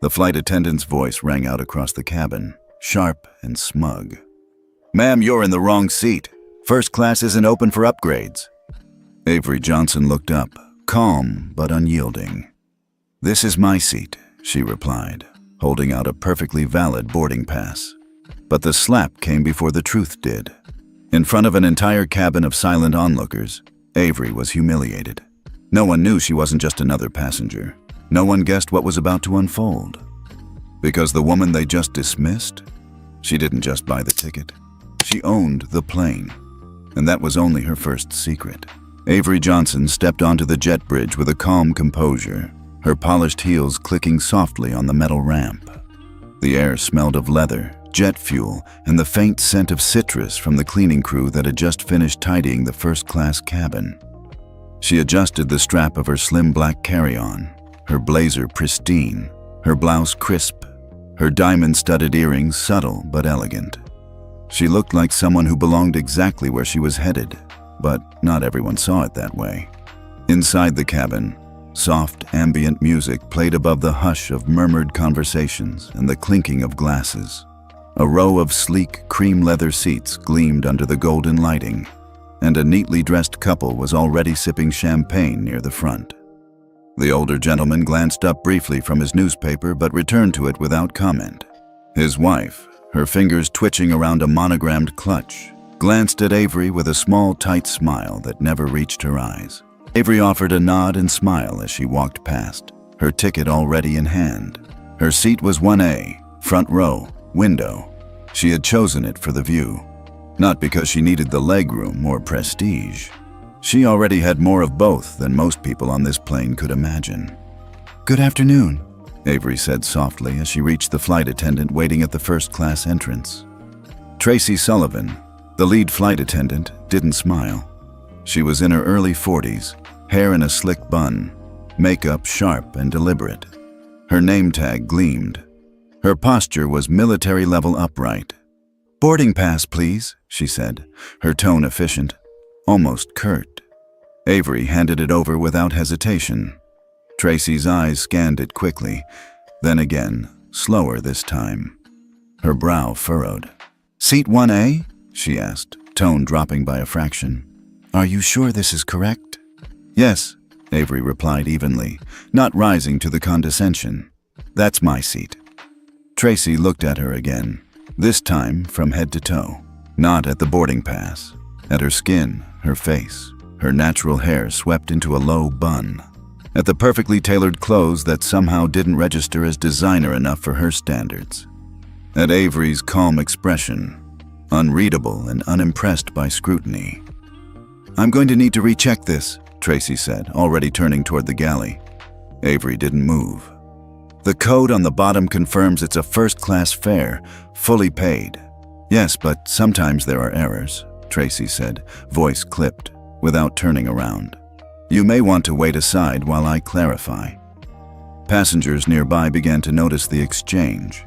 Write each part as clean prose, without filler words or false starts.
The flight attendant's voice rang out across the cabin, sharp and smug. "Ma'am, you're in the wrong seat. First class isn't open for upgrades." Avery Johnson looked up, calm but unyielding. "This is my seat," she replied, holding out a perfectly valid boarding pass. But the slap came before the truth did. In front of an entire cabin of silent onlookers, Avery was humiliated. No one knew she wasn't just another passenger. No one guessed what was about to unfold. Because the woman they just dismissed, she didn't just buy the ticket. She owned the plane. And that was only her first secret. Avery Johnson stepped onto the jet bridge with a calm composure, her polished heels clicking softly on the metal ramp. The air smelled of leather, jet fuel, and the faint scent of citrus from the cleaning crew that had just finished tidying the first-class cabin. She adjusted the strap of her slim black carry-on, her blazer pristine, her blouse crisp, her diamond-studded earrings subtle but elegant. She looked like someone who belonged exactly where she was headed, but not everyone saw it that way. Inside the cabin, soft, ambient music played above the hush of murmured conversations and the clinking of glasses. A row of sleek, cream leather seats gleamed under the golden lighting, and a neatly dressed couple was already sipping champagne near the front. The older gentleman glanced up briefly from his newspaper but returned to it without comment. His wife, her fingers twitching around a monogrammed clutch, glanced at Avery with a small, tight smile that never reached her eyes. Avery offered a nod and smile as she walked past, her ticket already in hand. Her seat was 1A, front row, window. She had chosen it for the view, not because she needed the legroom or prestige. She already had more of both than most people on this plane could imagine. "Good afternoon," Avery said softly as she reached the flight attendant waiting at the first-class entrance. Tracy Sullivan, the lead flight attendant, didn't smile. She was in her early 40s, hair in a slick bun, makeup sharp and deliberate. Her name tag gleamed. Her posture was military-level upright. "Boarding pass, please," she said, her tone efficient, almost curt. Avery handed it over without hesitation. Tracy's eyes scanned it quickly, then again, slower this time. Her brow furrowed. "Seat 1A?" she asked, tone dropping by a fraction. "Are you sure this is correct?" "Yes," Avery replied evenly, not rising to the condescension. "That's my seat." Tracy looked at her again, this time from head to toe, not at the boarding pass, at her skin, her face, her natural hair swept into a low bun, at the perfectly tailored clothes that somehow didn't register as designer enough for her standards, at Avery's calm expression, unreadable and unimpressed by scrutiny. "I'm going to need to recheck this," Tracy said, already turning toward the galley. Avery didn't move. "The code on the bottom confirms it's a first-class fare, fully paid." "Yes, but sometimes there are errors," Tracy said, voice clipped, without turning around. "You may want to wait aside while I clarify." Passengers nearby began to notice the exchange.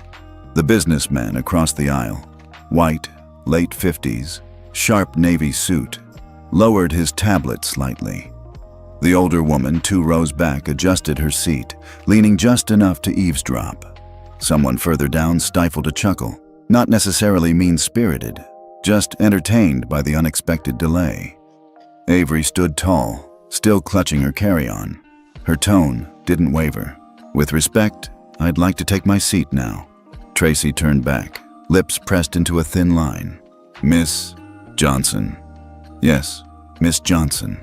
The businessman across the aisle, white, late 50s, sharp navy suit, lowered his tablet slightly. The older woman, 2 rows back, adjusted her seat, leaning just enough to eavesdrop. Someone further down stifled a chuckle, not necessarily mean-spirited, just entertained by the unexpected delay. Avery stood tall, still clutching her carry-on. Her tone didn't waver. "With respect, I'd like to take my seat now." Tracy turned back, lips pressed into a thin line. "Miss Johnson." "Yes, Miss Johnson.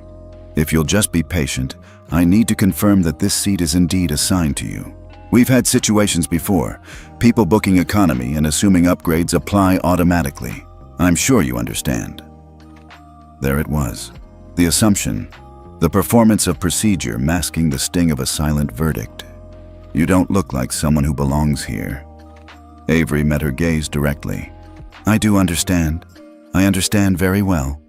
If you'll just be patient, I need to confirm that this seat is indeed assigned to you. We've had situations before, people booking economy and assuming upgrades apply automatically. I'm sure you understand." There it was. The assumption, the performance of procedure masking the sting of a silent verdict. "You don't look like someone who belongs here." Avery met her gaze directly. "I do understand. I understand very well."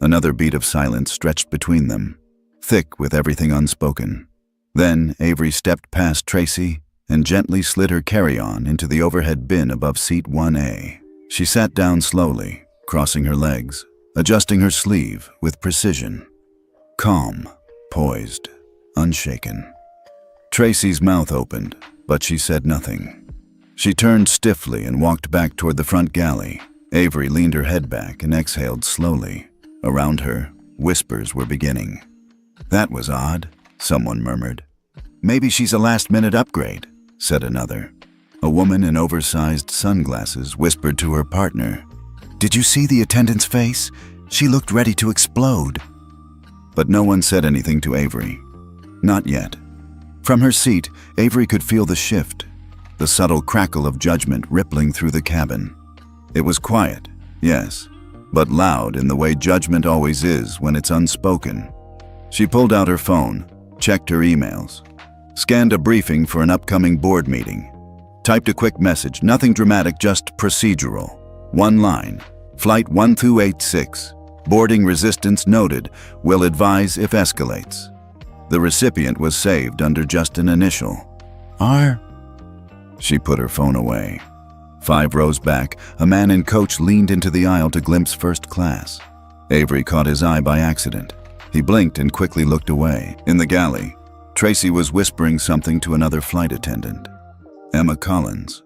Another beat of silence stretched between them, thick with everything unspoken. Then Avery stepped past Tracy and gently slid her carry-on into the overhead bin above seat 1A. She sat down slowly, crossing her legs, adjusting her sleeve with precision. Calm, poised, unshaken. Tracy's mouth opened, but she said nothing. She turned stiffly and walked back toward the front galley. Avery leaned her head back and exhaled slowly. Around her, whispers were beginning. "That was odd," someone murmured. "Maybe she's a last-minute upgrade," said another. A woman in oversized sunglasses whispered to her partner, "Did you see the attendant's face? She looked ready to explode." But no one said anything to Avery. Not yet. From her seat, Avery could feel the shift, the subtle crackle of judgment rippling through the cabin. It was quiet, yes, but loud in the way judgment always is when it's unspoken. She pulled out her phone, checked her emails, scanned a briefing for an upcoming board meeting, typed a quick message, nothing dramatic, just procedural. One line, Flight 1286, boarding resistance noted, will advise if escalates. The recipient was saved under just an initial. R. She put her phone away. 5 rows back, a man in coach leaned into the aisle to glimpse first class. Avery caught his eye by accident. He blinked and quickly looked away. In the galley, Tracy was whispering something to another flight attendant. Emma Collins,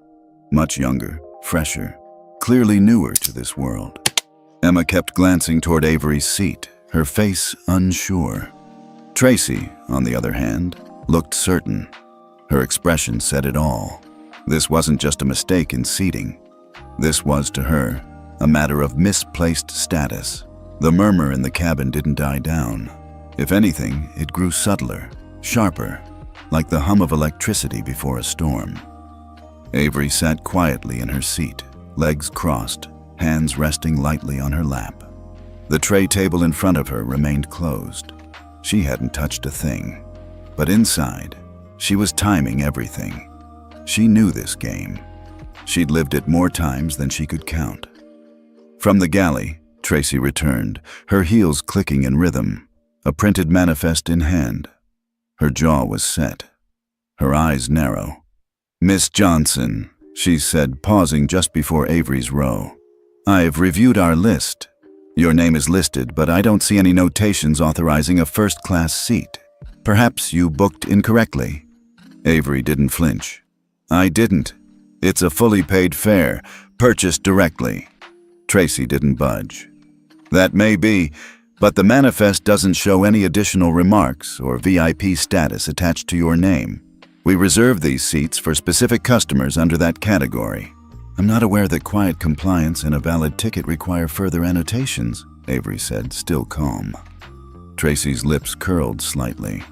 much younger, fresher, clearly newer to this world. Emma kept glancing toward Avery's seat, her face unsure. Tracy, on the other hand, looked certain. Her expression said it all. This wasn't just a mistake in seating. This was, to her, a matter of misplaced status. The murmur in the cabin didn't die down. If anything, it grew subtler, sharper, like the hum of electricity before a storm. Avery sat quietly in her seat, legs crossed, hands resting lightly on her lap. The tray table in front of her remained closed. She hadn't touched a thing. But inside, she was timing everything. She knew this game. She'd lived it more times than she could count. From the galley, Tracy returned, her heels clicking in rhythm, a printed manifest in hand. Her jaw was set, her eyes narrow. "Miss Johnson," she said, pausing just before Avery's row. "I've reviewed our list. Your name is listed, but I don't see any notations authorizing a first-class seat. Perhaps you booked incorrectly." Avery didn't flinch. "I didn't. It's a fully paid fare, purchased directly." Tracy didn't budge. "That may be, but the manifest doesn't show any additional remarks or VIP status attached to your name. We reserve these seats for specific customers under that category." "I'm not aware that quiet compliance and a valid ticket require further annotations," Avery said, still calm. Tracy's lips curled slightly.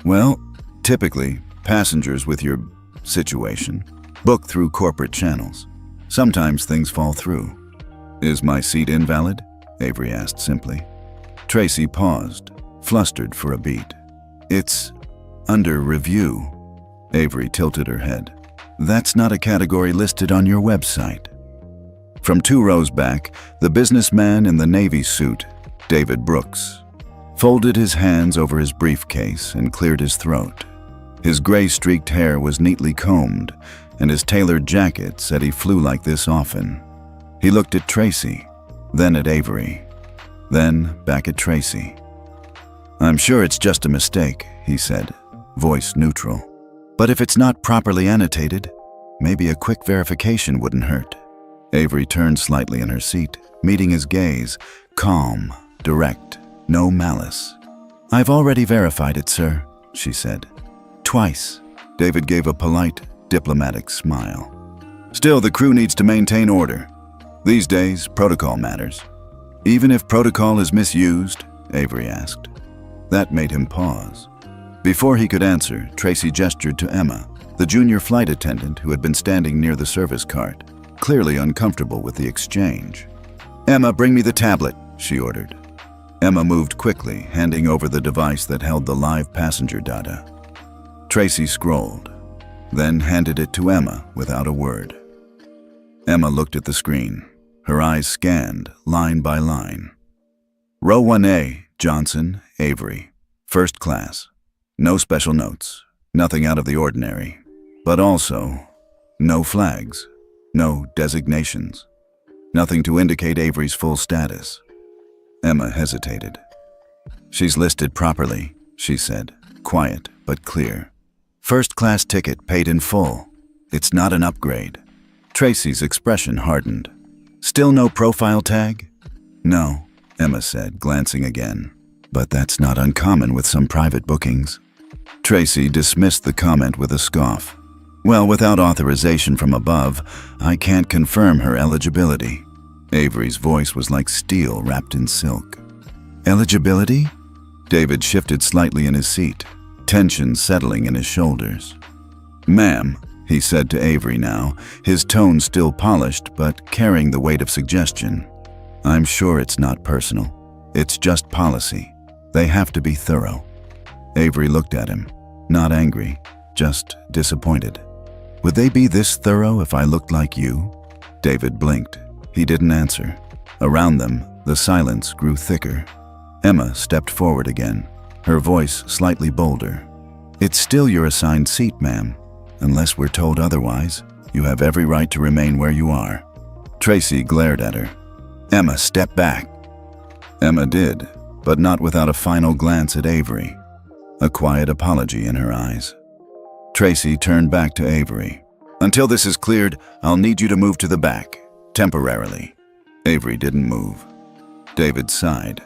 "Well, typically, passengers with your situation book through corporate channels. Sometimes things fall through." "Is my seat invalid?" Avery asked simply. Tracy paused, flustered for a beat. "It's under review." Avery tilted her head. "That's not a category listed on your website." From 2 rows back, the businessman in the navy suit, David Brooks, folded his hands over his briefcase and cleared his throat. His gray-streaked hair was neatly combed, and his tailored jacket said he flew like this often. He looked at Tracy, then at Avery, then back at Tracy. "I'm sure it's just a mistake," he said, voice neutral. "But if it's not properly annotated, maybe a quick verification wouldn't hurt." Avery turned slightly in her seat, meeting his gaze, calm, direct, no malice. "I've already verified it, sir," she said. "Twice." David gave a polite, diplomatic smile. "Still, the crew needs to maintain order. These days, protocol matters." "Even if protocol is misused?" Avery asked. That made him pause. Before he could answer, Tracy gestured to Emma, the junior flight attendant who had been standing near the service cart, clearly uncomfortable with the exchange. "Emma, bring me the tablet," she ordered. Emma moved quickly, handing over the device that held the live passenger data. Tracy scrolled, then handed it to Emma without a word. Emma looked at the screen, her eyes scanned line by line. Row 1A, Johnson, Avery, first class. No special notes, nothing out of the ordinary, but also no flags, no designations, nothing to indicate Avery's full status. Emma hesitated. "She's listed properly," she said, quiet but clear. First-class ticket paid in full. It's not an upgrade. Tracy's expression hardened. Still no profile tag? No, Emma said, glancing again. But that's not uncommon with some private bookings. Tracy dismissed the comment with a scoff. Well, without authorization from above, I can't confirm her eligibility. Avery's voice was like steel wrapped in silk. Eligibility? David shifted slightly in his seat, tension settling in his shoulders. Ma'am, he said to Avery now, his tone still polished but carrying the weight of suggestion. I'm sure it's not personal. It's just policy. They have to be thorough. Avery looked at him, not angry, just disappointed. Would they be this thorough if I looked like you? David blinked. He didn't answer. Around them, the silence grew thicker. Emma stepped forward again, her voice slightly bolder. It's still your assigned seat, ma'am. Unless we're told otherwise, you have every right to remain where you are. Tracy glared at her. Emma, step back. Emma did, but not without a final glance at Avery. A quiet apology in her eyes. Tracy turned back to Avery. Until this is cleared, I'll need you to move to the back, temporarily. Avery didn't move. David sighed.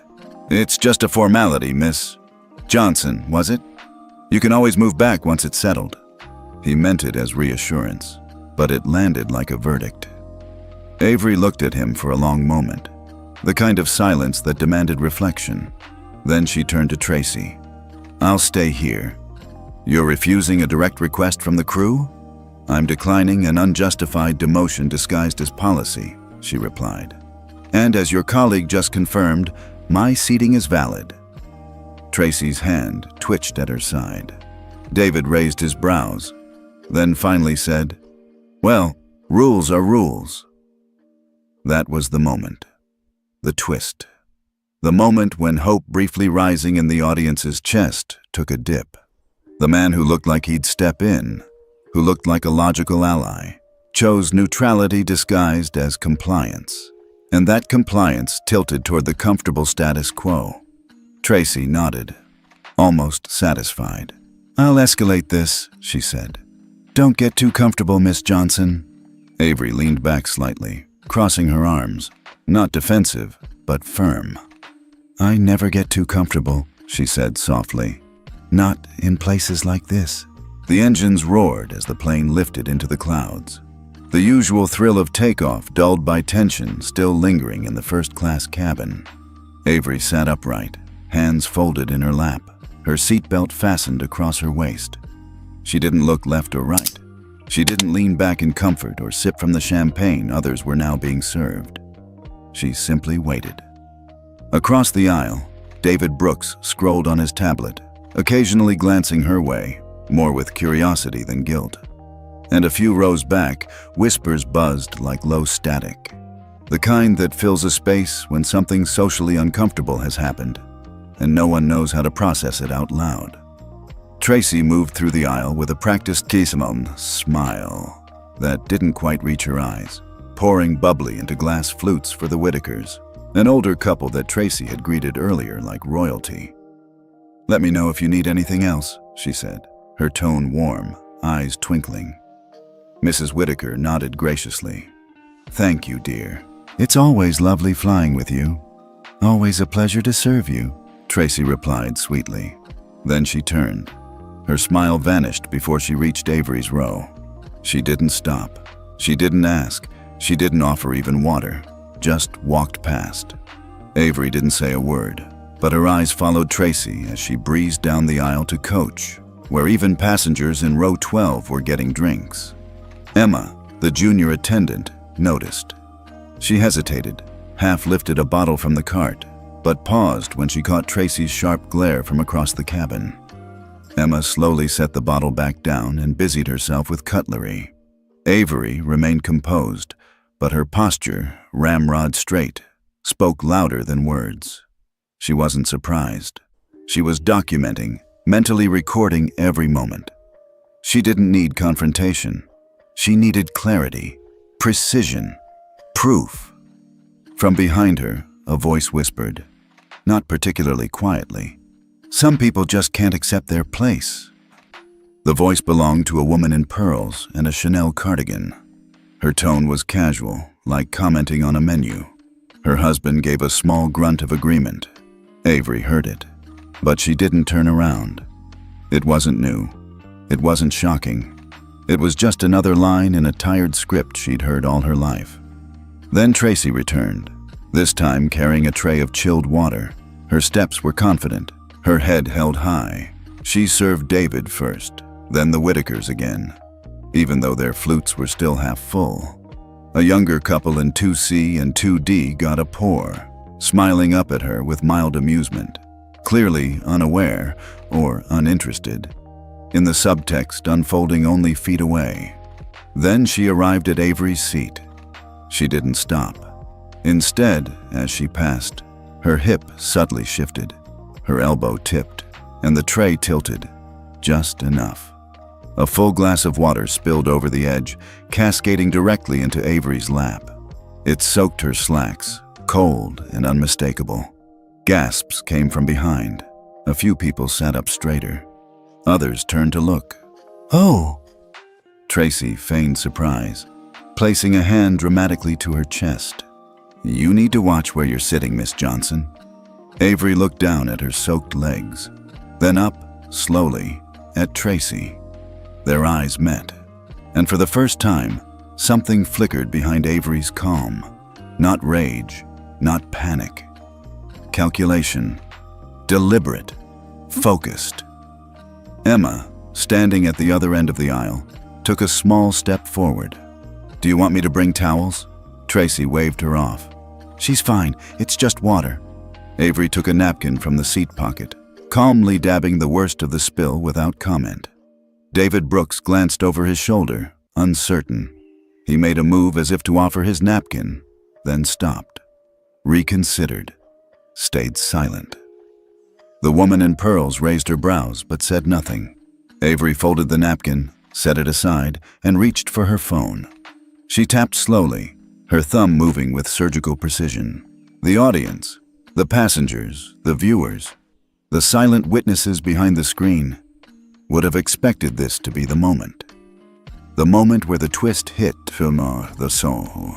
It's just a formality, Miss Johnson, was it? You can always move back once it's settled. He meant it as reassurance, but it landed like a verdict. Avery looked at him for a long moment, the kind of silence that demanded reflection. Then she turned to Tracy. I'll stay here. You're refusing a direct request from the crew? I'm declining an unjustified demotion disguised as policy, she replied. And as your colleague just confirmed, my seating is valid. Tracy's hand twitched at her side. David raised his brows, then finally said, Well, rules are rules. That was the moment. The twist. The moment when hope briefly rising in the audience's chest took a dip. The man who looked like he'd step in, who looked like a logical ally, chose neutrality disguised as compliance. And that compliance tilted toward the comfortable status quo. Tracy nodded, almost satisfied. I'll escalate this, she said. Don't get too comfortable, Miss Johnson. Avery leaned back slightly, crossing her arms, not defensive, but firm. I never get too comfortable, she said softly. Not in places like this. The engines roared as the plane lifted into the clouds. The usual thrill of takeoff dulled by tension still lingering in the first-class cabin. Avery sat upright, hands folded in her lap, her seatbelt fastened across her waist. She didn't look left or right. She didn't lean back in comfort or sip from the champagne others were now being served. She simply waited. Across the aisle, David Brooks scrolled on his tablet, occasionally glancing her way, more with curiosity than guilt. And a few rows back, whispers buzzed like low static. The kind that fills a space when something socially uncomfortable has happened, and no one knows how to process it out loud. Tracy moved through the aisle with a practiced Kisimon smile that didn't quite reach her eyes, pouring bubbly into glass flutes for the Whitakers, an older couple that Tracy had greeted earlier like royalty. Let me know if you need anything else, she said, her tone warm, eyes twinkling. Mrs. Whitaker nodded graciously. Thank you, dear. It's always lovely flying with you. Always a pleasure to serve you, Tracy replied sweetly. Then she turned. Her smile vanished before she reached Avery's row. She didn't stop. She didn't ask. She didn't offer even water. Just walked past. Avery didn't say a word, but her eyes followed Tracy as she breezed down the aisle to coach, where even passengers in row 12 were getting drinks. Emma, the junior attendant, noticed. She hesitated, half lifted a bottle from the cart, but paused when she caught Tracy's sharp glare from across the cabin. Emma slowly set the bottle back down and busied herself with cutlery. Avery remained composed, but her posture, ramrod straight, spoke louder than words. She wasn't surprised. She was documenting, mentally recording every moment. She didn't need confrontation. She needed clarity, precision, proof. From behind her, a voice whispered, not particularly quietly, "Some people just can't accept their place." The voice belonged to a woman in pearls and a Chanel cardigan. Her tone was casual, like commenting on a menu. Her husband gave a small grunt of agreement. Avery heard it, but she didn't turn around. It wasn't new. It wasn't shocking. It was just another line in a tired script she'd heard all her life. Then Tracy returned, this time carrying a tray of chilled water. Her steps were confident, her head held high. She served David first, then the Whitakers again, even though their flutes were still half full. A younger couple in 2C and 2D got a pour, smiling up at her with mild amusement, clearly unaware or uninterested, in the subtext unfolding only feet away. Then she arrived at Avery's seat. She didn't stop. Instead, as she passed, her hip subtly shifted, her elbow tipped, and the tray tilted, just enough. A full glass of water spilled over the edge, cascading directly into Avery's lap. It soaked her slacks, cold and unmistakable. Gasps came from behind. A few people sat up straighter. Others turned to look. "Oh!" Tracy feigned surprise, placing a hand dramatically to her chest. "You need to watch where you're sitting, Miss Johnson." Avery looked down at her soaked legs, then up, slowly, at Tracy. Their eyes met, and for the first time, something flickered behind Avery's calm. Not rage, not panic. Calculation. Deliberate. Focused. Emma, standing at the other end of the aisle, took a small step forward. "Do you want me to bring towels?" Tracy waved her off. "She's fine, it's just water." Avery took a napkin from the seat pocket, calmly dabbing the worst of the spill without comment. David Brooks glanced over his shoulder, uncertain. He made a move as if to offer his napkin, then stopped, reconsidered, stayed silent. The woman in pearls raised her brows but said nothing. Avery folded the napkin, set it aside, and reached for her phone. She tapped slowly, her thumb moving with surgical precision. The audience, the passengers, the viewers, the silent witnesses behind the screen would have expected this to be the moment. The moment where the twist hit the soul.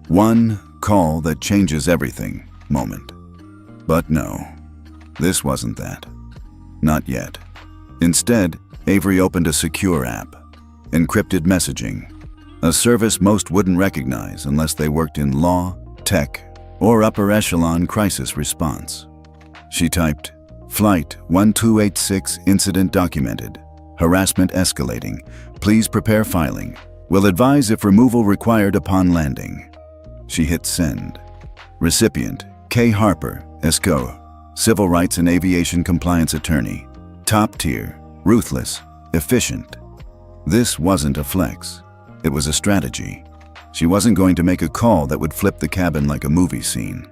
One call that changes everything moment. But no, this wasn't that. Not yet. Instead, Avery opened a secure app, encrypted messaging, a service most wouldn't recognize unless they worked in law, tech, or upper echelon crisis response. She typed, "Flight 1286 incident documented. Harassment escalating. Please prepare filing. Will advise if removal required upon landing." She hit send. Recipient, K. Harper, ESCO, Civil Rights and Aviation Compliance Attorney. Top tier, ruthless, efficient. This wasn't a flex. It was a strategy. She wasn't going to make a call that would flip the cabin like a movie scene.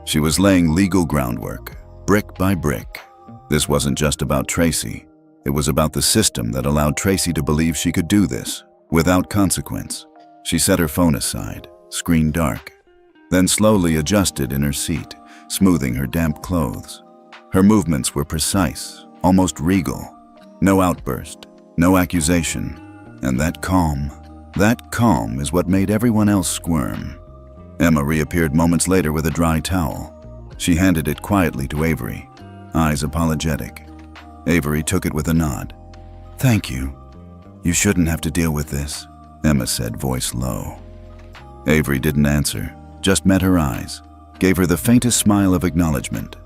She was laying legal groundwork, brick by brick. This wasn't just about Tracy. It was about the system that allowed Tracy to believe she could do this, without consequence. She set her phone aside, screen dark, then slowly adjusted in her seat, smoothing her damp clothes. Her movements were precise, almost regal. No outburst, no accusation, and that calm is what made everyone else squirm. Emma reappeared moments later with a dry towel. She handed it quietly to Avery, eyes apologetic. Avery took it with a nod. "Thank you. You shouldn't have to deal with this," Emma said, voice low. Avery didn't answer, just met her eyes, gave her the faintest smile of acknowledgement.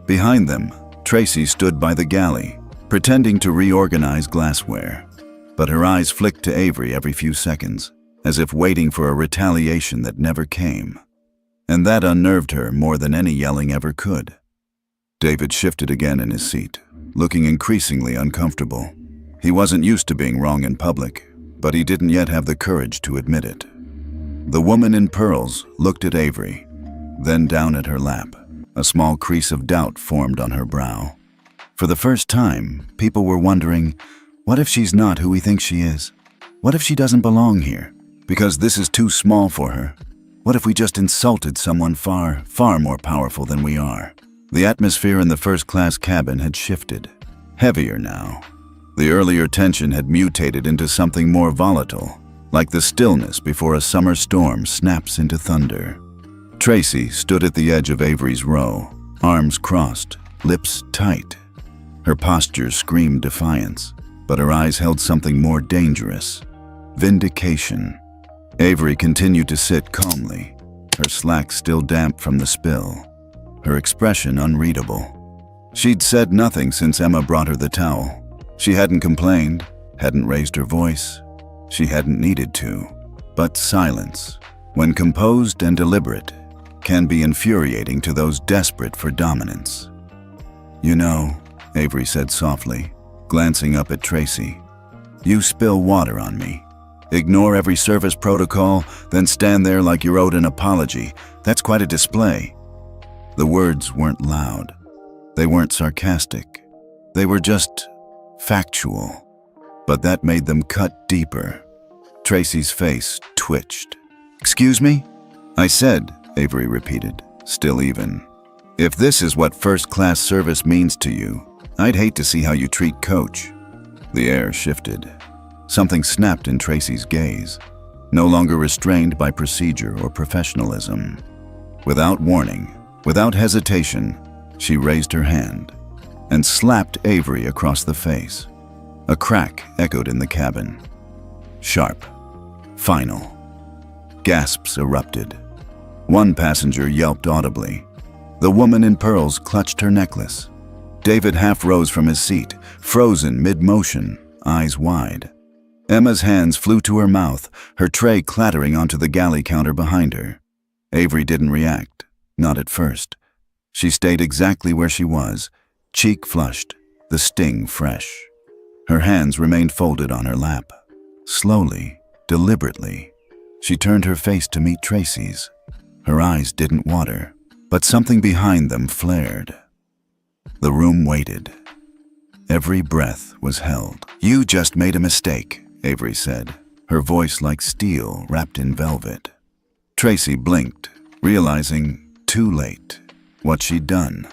Behind them, Tracy stood by the galley, pretending to reorganize glassware. But her eyes flicked to Avery every few seconds, as if waiting for a retaliation that never came. And that unnerved her more than any yelling ever could. David shifted again in his seat, looking increasingly uncomfortable. He wasn't used to being wrong in public, but he didn't yet have the courage to admit it. The woman in pearls looked at Avery, then down at her lap. A small crease of doubt formed on her brow. For the first time, people were wondering, what if she's not who we think she is? What if she doesn't belong here? Because this is too small for her. What if we just insulted someone far more powerful than we are? The atmosphere in the first-class cabin had shifted, heavier now. The earlier tension had mutated into something more volatile, like the stillness before a summer storm snaps into thunder. Tracy stood at the edge of Avery's row, arms crossed, lips tight. Her posture screamed defiance, but her eyes held something more dangerous: vindication. Avery continued to sit calmly, her slacks still damp from the spill, her expression unreadable. She'd said nothing since Emma brought her the towel. She hadn't complained, hadn't raised her voice. She hadn't needed to. But silence, when composed and deliberate, can be infuriating to those desperate for dominance. "You know," Avery said softly, glancing up at Tracy, "you spill water on me. Ignore every service protocol, then stand there like you're owed an apology. That's quite a display." The words weren't loud. They weren't sarcastic. They were just factual. But that made them cut deeper. Tracy's face twitched. "Excuse me?" "I said," Avery repeated, still even, "if this is what first-class service means to you, I'd hate to see how you treat Coach." The air shifted. Something snapped in Tracy's gaze, no longer restrained by procedure or professionalism. Without warning, without hesitation, she raised her hand and slapped Avery across the face. A crack echoed in the cabin. Sharp. Final. Gasps erupted. One passenger yelped audibly. The woman in pearls clutched her necklace. David half rose from his seat, frozen mid-motion, eyes wide. Emma's hands flew to her mouth, her tray clattering onto the galley counter behind her. Avery didn't react, not at first. She stayed exactly where she was, cheek flushed, the sting fresh. Her hands remained folded on her lap. Slowly, deliberately, she turned her face to meet Tracy's. Her eyes didn't water, but something behind them flared. The room waited. Every breath was held. "You just made a mistake," Avery said, her voice like steel wrapped in velvet. Tracy blinked, realizing, too late, what she'd done.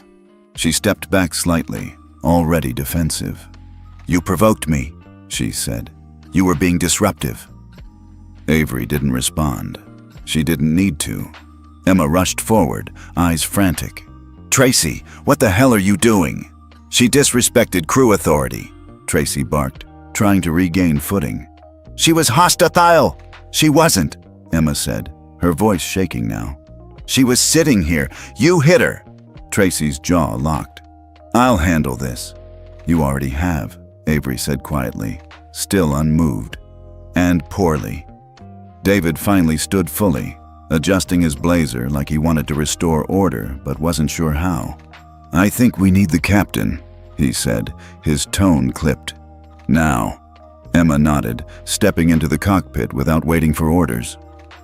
She stepped back slightly, already defensive. "You provoked me," she said. "You were being disruptive." Avery didn't respond. She didn't need to. Emma rushed forward, eyes frantic. "Tracy, what the hell are you doing?" "She disrespected crew authority," Tracy barked, trying to regain footing. "She was hostile." "She wasn't," Emma said, her voice shaking now. "She was sitting here. You hit her." Tracy's jaw locked. "I'll handle this." "You already have," Avery said quietly, still unmoved. "And poorly." David finally stood fully, adjusting his blazer like he wanted to restore order but wasn't sure how. "I think we need the captain," he said, his tone clipped. "Now." Emma nodded, stepping into the cockpit without waiting for orders.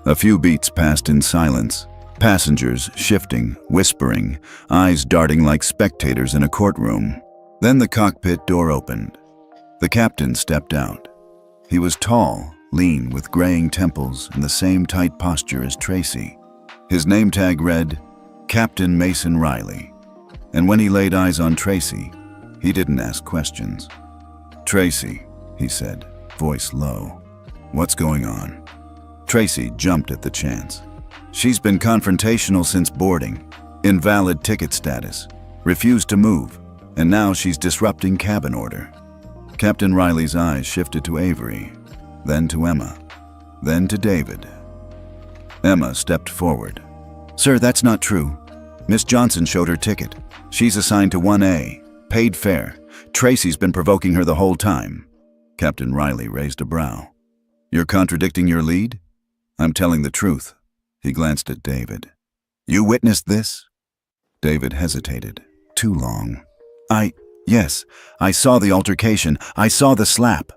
A few beats passed in silence, passengers shifting, whispering, eyes darting like spectators in a courtroom. Then the cockpit door opened. The captain stepped out. He was tall, lean, with graying temples and the same tight posture as Tracy. His name tag read, Captain Mason Riley. And when he laid eyes on Tracy, he didn't ask questions. "Tracy," he said, voice low. "What's going on?" Tracy jumped at the chance. "She's been confrontational since boarding, invalid ticket status, refused to move, and now she's disrupting cabin order." Captain Riley's eyes shifted to Avery, then to Emma, then to David. Emma stepped forward. "Sir, that's not true. Miss Johnson showed her ticket. She's assigned to 1A, paid fare. Tracy's been provoking her the whole time." Captain Riley raised a brow. "You're contradicting your lead?" "I'm telling the truth." He glanced at David. "You witnessed this?" David hesitated. Too long. Yes, I saw the altercation. I saw the slap."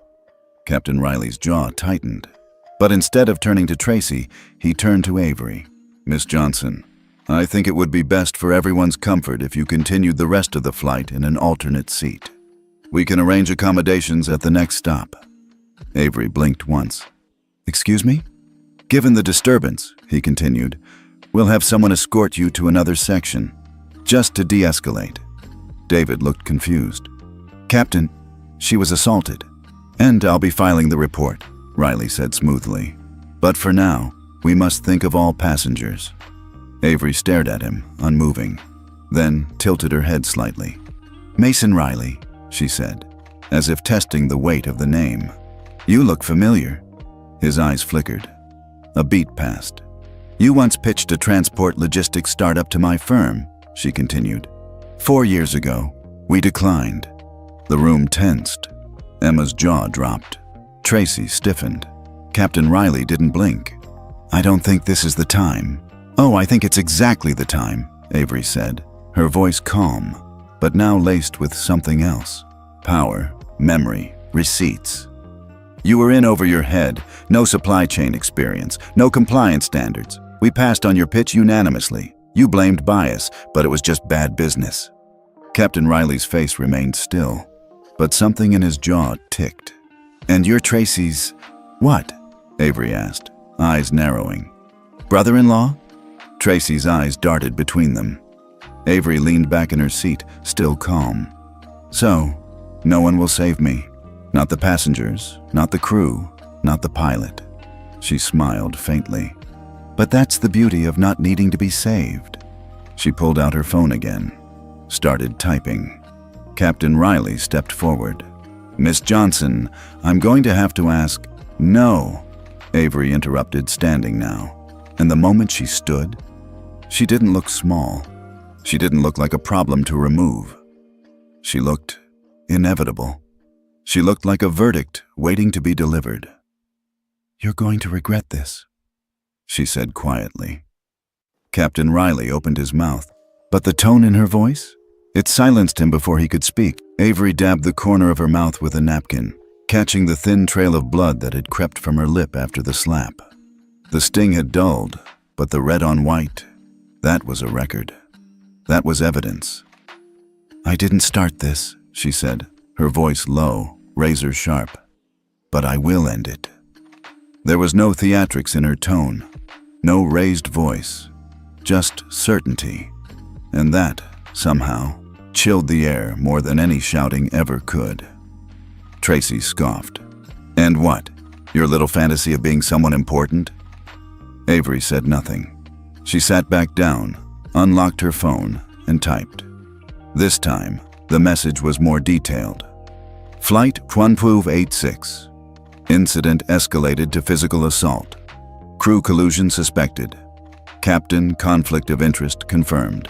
Captain Riley's jaw tightened. But instead of turning to Tracy, he turned to Avery. "Miss Johnson, I think it would be best for everyone's comfort if you continued the rest of the flight in an alternate seat. We can arrange accommodations at the next stop." Avery blinked once. "Excuse me?" "Given the disturbance," he continued, "we'll have someone escort you to another section, just to de-escalate." David looked confused. Captain, she was assaulted. And I'll be filing the report, Riley said smoothly. But for now, we must think of all passengers. Avery stared at him, unmoving, then tilted her head slightly. Mason Riley, she said, as if testing the weight of the name. You look familiar. His eyes flickered. A beat passed. You once pitched a transport logistics startup to my firm, she continued. 4 years ago, we declined. The room tensed. Emma's jaw dropped. Tracy stiffened. Captain Riley didn't blink. I don't think this is the time. Oh, I think it's exactly the time, Avery said, her voice calm, but now laced with something else. Power, memory, receipts. You were in over your head, no supply chain experience, no compliance standards. We passed on your pitch unanimously. You blamed bias, but it was just bad business. Captain Riley's face remained still, but something in his jaw ticked. And you're Tracy's… what? Avery asked, eyes narrowing. Brother-in-law? Tracy's eyes darted between them. Avery leaned back in her seat, still calm. So, no one will save me. Not the passengers, not the crew, not the pilot. She smiled faintly. But that's the beauty of not needing to be saved. She pulled out her phone again, started typing. Captain Riley stepped forward. Miss Johnson, I'm going to have to ask… No, Avery interrupted, standing now. And the moment she stood, she didn't look small. She didn't look like a problem to remove. She looked inevitable. She looked like a verdict waiting to be delivered. You're going to regret this, she said quietly. Captain Riley opened his mouth, but the tone in her voice? It silenced him before he could speak. Avery dabbed the corner of her mouth with a napkin, catching the thin trail of blood that had crept from her lip after the slap. The sting had dulled, but the red on white, that was a record. That was evidence. I didn't start this, she said, her voice low, razor sharp. But I will end it. There was no theatrics in her tone, no raised voice, just certainty. And that, somehow, chilled the air more than any shouting ever could. Tracy scoffed. And what? Your little fantasy of being someone important? Avery said nothing. She sat back down, unlocked her phone, and typed. This time, the message was more detailed. Flight 186. Incident escalated to physical assault. Crew collusion suspected. Captain conflict of interest confirmed.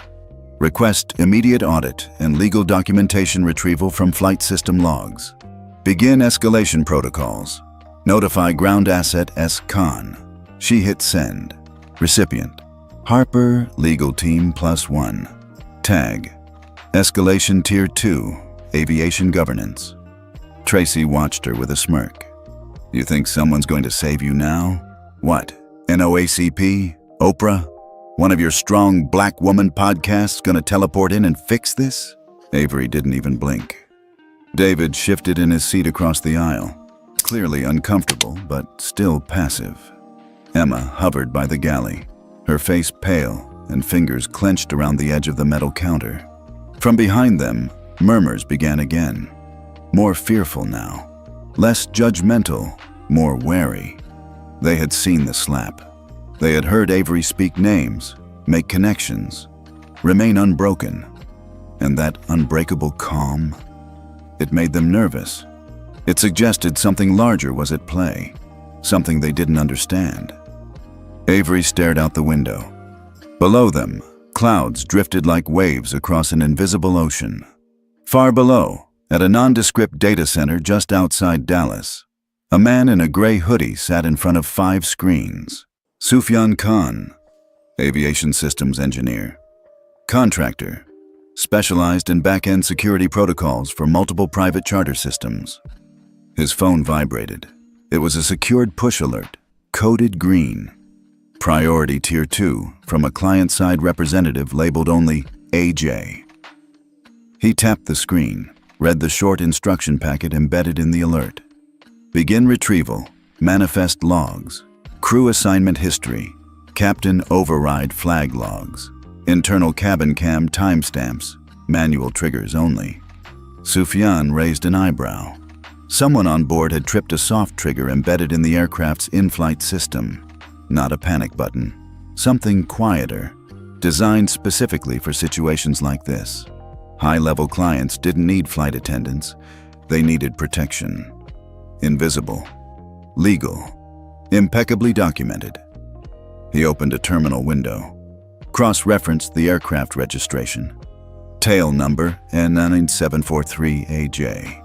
Request immediate audit and legal documentation retrieval from flight system logs. Begin escalation protocols. Notify ground asset S. Khan. She hit send. Recipient: Harper, legal team +1. Tag: Escalation Tier 2, Aviation Governance. Tracy watched her with a smirk. You think someone's going to save you now? What? NOACP? Oprah? One of your strong black woman podcasts gonna teleport in and fix this? Avery didn't even blink. David shifted in his seat across the aisle, clearly uncomfortable but still passive. Emma hovered by the galley, her face pale and fingers clenched around the edge of the metal counter. From behind them, murmurs began again. More fearful now, less judgmental, more wary. They had seen the slap. They had heard Avery speak names, make connections, remain unbroken. And that unbreakable calm, it made them nervous. It suggested something larger was at play, something they didn't understand. Avery stared out the window. Below them, clouds drifted like waves across an invisible ocean. Far below, at a nondescript data center just outside Dallas, a man in a gray hoodie sat in front of 5 screens. Sufyan Khan, aviation systems engineer, contractor, specialized in back-end security protocols for multiple private charter systems. His phone vibrated. It was a secured push alert, coded green. Priority Tier 2 from a client-side representative labeled only AJ. He tapped the screen, read the short instruction packet embedded in the alert. Begin retrieval, manifest logs, crew assignment history, captain override flag logs, internal cabin cam timestamps, manual triggers only. Sufyan raised an eyebrow. Someone on board had tripped a soft trigger embedded in the aircraft's in-flight system. Not a panic button. Something quieter, designed specifically for situations like this. High-level clients didn't need flight attendants. They needed protection. Invisible. Legal. Impeccably documented. He opened a terminal window. Cross-referenced the aircraft registration. Tail number N9743AJ.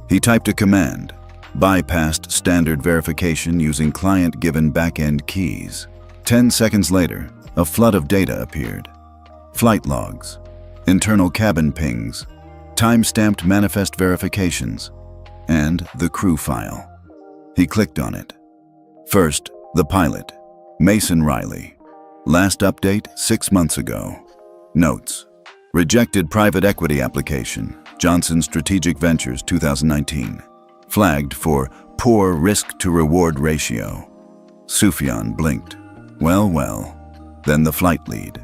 He typed a command, bypassed standard verification using client-given back-end keys. 10 seconds later, a flood of data appeared. Flight logs, internal cabin pings, time-stamped manifest verifications, and the crew file. He clicked on it. First, the pilot, Mason Riley. Last update 6 months ago. Notes. Rejected private equity application, Johnson Strategic Ventures 2019. Flagged for poor risk-to-reward ratio. Sufyan blinked. Well, well. Then the flight lead.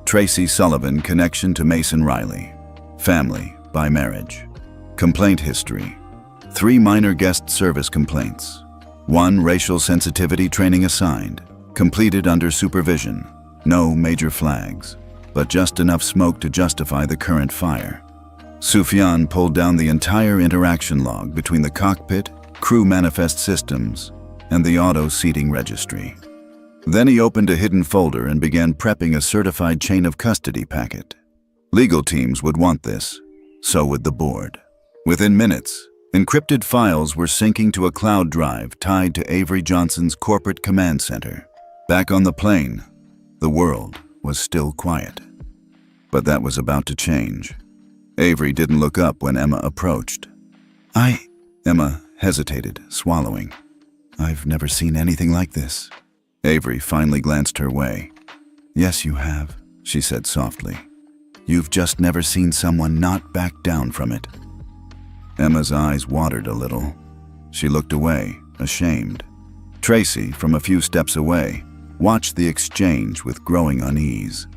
Tracy Sullivan, connection to Mason Riley. Family, by marriage. Complaint history. 3 minor guest service complaints. 1 racial sensitivity training assigned. Completed under supervision. No major flags, but just enough smoke to justify the current fire. Sufyan pulled down the entire interaction log between the cockpit, crew manifest systems, and the auto seating registry. Then he opened a hidden folder and began prepping a certified chain of custody packet. Legal teams would want this, so would the board. Within minutes, encrypted files were syncing to a cloud drive tied to Avery Johnson's corporate command center. Back on the plane, the world was still quiet. But that was about to change. Avery didn't look up when Emma approached. Emma hesitated, swallowing. I've never seen anything like this. Avery finally glanced her way. Yes, you have, she said softly. You've just never seen someone not back down from it. Emma's eyes watered a little. She looked away, ashamed. Tracy, from a few steps away, watched the exchange with growing unease.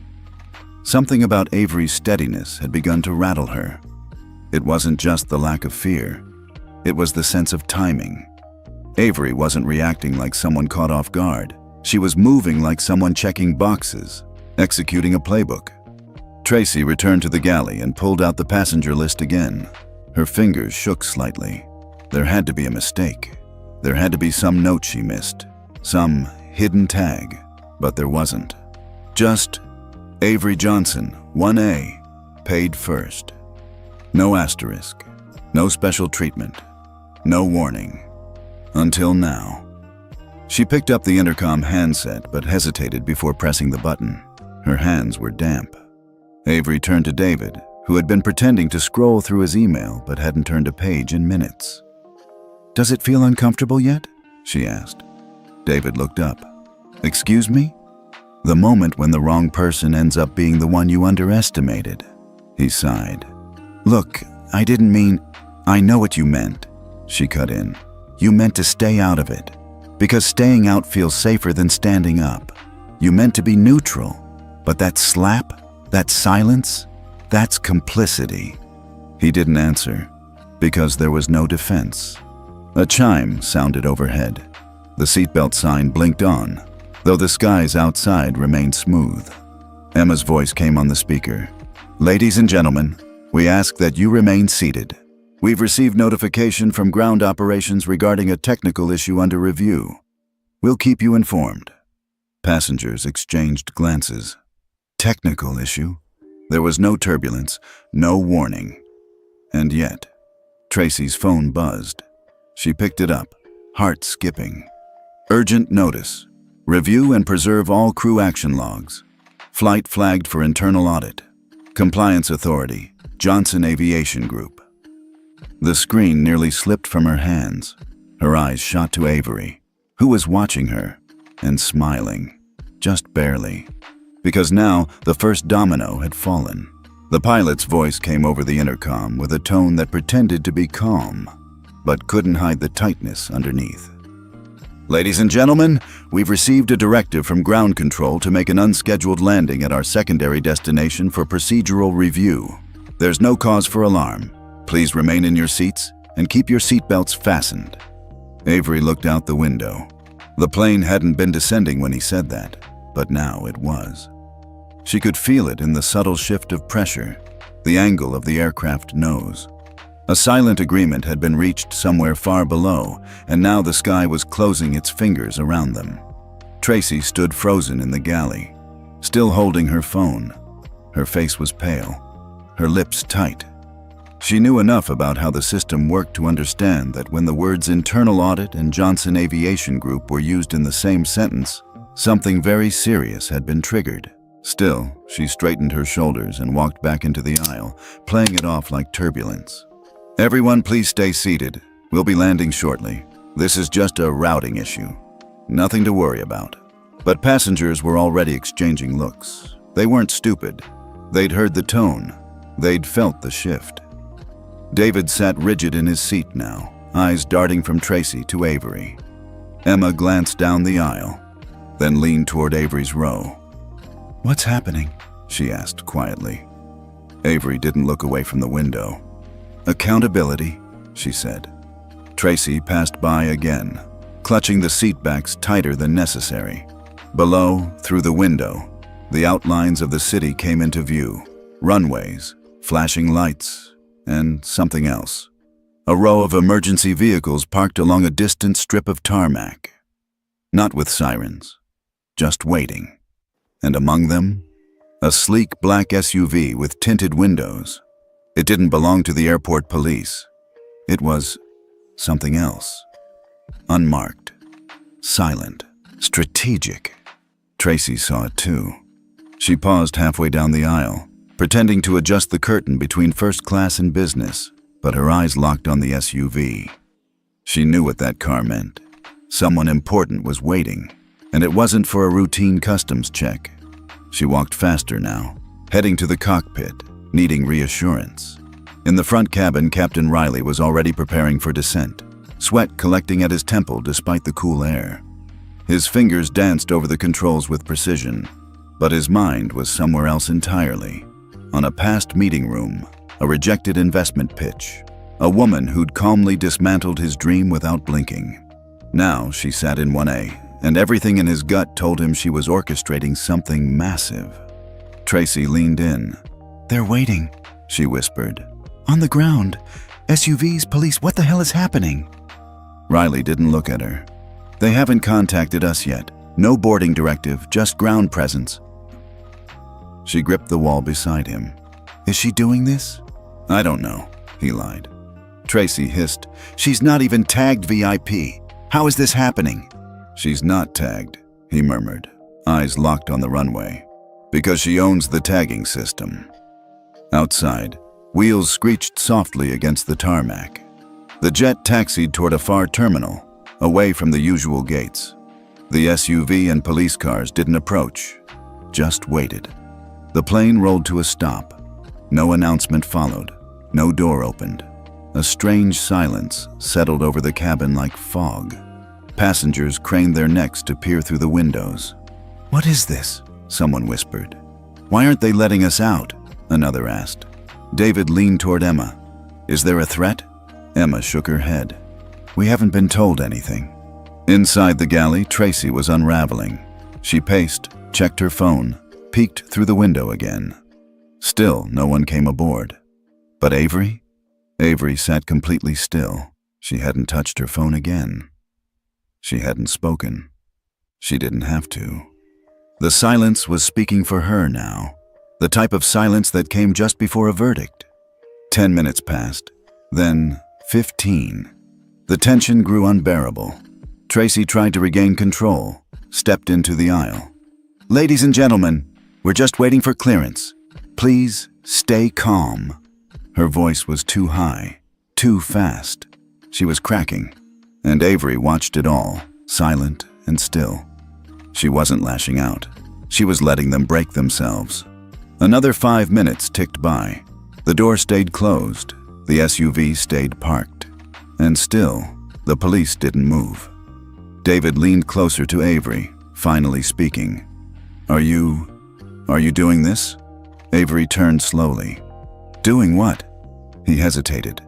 Something about Avery's steadiness had begun to rattle her. It wasn't just the lack of fear. It was the sense of timing. Avery wasn't reacting like someone caught off guard. She was moving like someone checking boxes, executing a playbook. Tracy returned to the galley and pulled out the passenger list again. Her fingers shook slightly. There had to be a mistake. There had to be some note she missed, some hidden tag, but there wasn't. Just Avery Johnson, 1A, paid first. No asterisk, no special treatment, no warning. Until now. She picked up the intercom handset but hesitated before pressing the button. Her hands were damp. Avery turned to David, who had been pretending to scroll through his email but hadn't turned a page in minutes. Does it feel uncomfortable yet? She asked. David looked up. Excuse me? The moment when the wrong person ends up being the one you underestimated. He sighed. Look, I didn't mean... I know what you meant, she cut in. You meant to stay out of it, because staying out feels safer than standing up. You meant to be neutral, but that slap, that silence, that's complicity. He didn't answer, because there was no defense. A chime sounded overhead. The seatbelt sign blinked on, though the skies outside remained smooth. Emma's voice came on the speaker. Ladies and gentlemen, we ask that you remain seated. We've received notification from ground operations regarding a technical issue under review. We'll keep you informed. Passengers exchanged glances. Technical issue? There was no turbulence, no warning. And yet, Tracy's phone buzzed. She picked it up, heart skipping. Urgent notice. Review and preserve all crew action logs. Flight flagged for internal audit. Compliance Authority, Johnson Aviation Group. The screen nearly slipped from her hands. Her eyes shot to Avery, who was watching her and smiling, just barely, because now the first domino had fallen. The pilot's voice came over the intercom with a tone that pretended to be calm, but couldn't hide the tightness underneath. Ladies and gentlemen, we've received a directive from ground control to make an unscheduled landing at our secondary destination for procedural review. There's no cause for alarm. Please remain in your seats and keep your seatbelts fastened." Avery looked out the window. The plane hadn't been descending when he said that, but now it was. She could feel it in the subtle shift of pressure, the angle of the aircraft nose. A silent agreement had been reached somewhere far below, and now the sky was closing its fingers around them. Tracy stood frozen in the galley, still holding her phone. Her face was pale, her lips tight. She knew enough about how the system worked to understand that when the words internal audit and Johnson Aviation Group were used in the same sentence, something very serious had been triggered. Still, she straightened her shoulders and walked back into the aisle, playing it off like turbulence. "Everyone, please stay seated. We'll be landing shortly. This is just a routing issue. Nothing to worry about." But passengers were already exchanging looks. They weren't stupid. They'd heard the tone. They'd felt the shift. David sat rigid in his seat now, eyes darting from Tracy to Avery. Emma glanced down the aisle, then leaned toward Avery's row. "What's happening?" she asked quietly. Avery didn't look away from the window. "Accountability," she said. Tracy passed by again, clutching the seatbacks tighter than necessary. Below, through the window, the outlines of the city came into view. Runways, flashing lights, and something else. A row of emergency vehicles parked along a distant strip of tarmac. Not with sirens, just waiting. And among them, a sleek black SUV with tinted windows. It didn't belong to the airport police. It was something else. Unmarked, silent, strategic. Tracy saw it too. She paused halfway down the aisle, pretending to adjust the curtain between first class and business, but her eyes locked on the SUV. She knew what that car meant. Someone important was waiting, and it wasn't for a routine customs check. She walked faster now, heading to the cockpit, needing reassurance. In the front cabin, Captain Riley was already preparing for descent, sweat collecting at his temple despite the cool air. His fingers danced over the controls with precision, but his mind was somewhere else entirely. On a past meeting room, a rejected investment pitch, a woman who'd calmly dismantled his dream without blinking. Now she sat in 1A, and everything in his gut told him she was orchestrating something massive. Tracy leaned in. "They're waiting," she whispered. "On the ground. SUVs, police, what the hell is happening?" Riley didn't look at her. "They haven't contacted us yet. No boarding directive, just ground presence." She gripped the wall beside him. "Is she doing this?" "I don't know," he lied. Tracy hissed, "She's not even tagged VIP. How is this happening?" "She's not tagged," he murmured, eyes locked on the runway. "Because she owns the tagging system." Outside, wheels screeched softly against the tarmac. The jet taxied toward a far terminal, away from the usual gates. The SUV and police cars didn't approach, just waited. The plane rolled to a stop. No announcement followed. No door opened. A strange silence settled over the cabin like fog. Passengers craned their necks to peer through the windows. "What is this?" someone whispered. "Why aren't they letting us out?" another asked. David leaned toward Emma. "Is there a threat?" Emma shook her head. "We haven't been told anything." Inside the galley, Tracy was unraveling. She paced, checked her phone, peeked through the window again. Still, no one came aboard. But Avery? Avery sat completely still. She hadn't touched her phone again. She hadn't spoken. She didn't have to. The silence was speaking for her now, the type of silence that came just before a verdict. 10 minutes passed, then 15. The tension grew unbearable. Tracy tried to regain control, stepped into the aisle. "Ladies and gentlemen, we're just waiting for clearance. Please stay calm." Her voice was too high, too fast. She was cracking, and Avery watched it all, silent and still. She wasn't lashing out. She was letting them break themselves. Another 5 minutes ticked by. The door stayed closed. The SUV stayed parked. And still, the police didn't move. David leaned closer to Avery, finally speaking. Are you doing this?" Avery turned slowly. "Doing what?" He hesitated.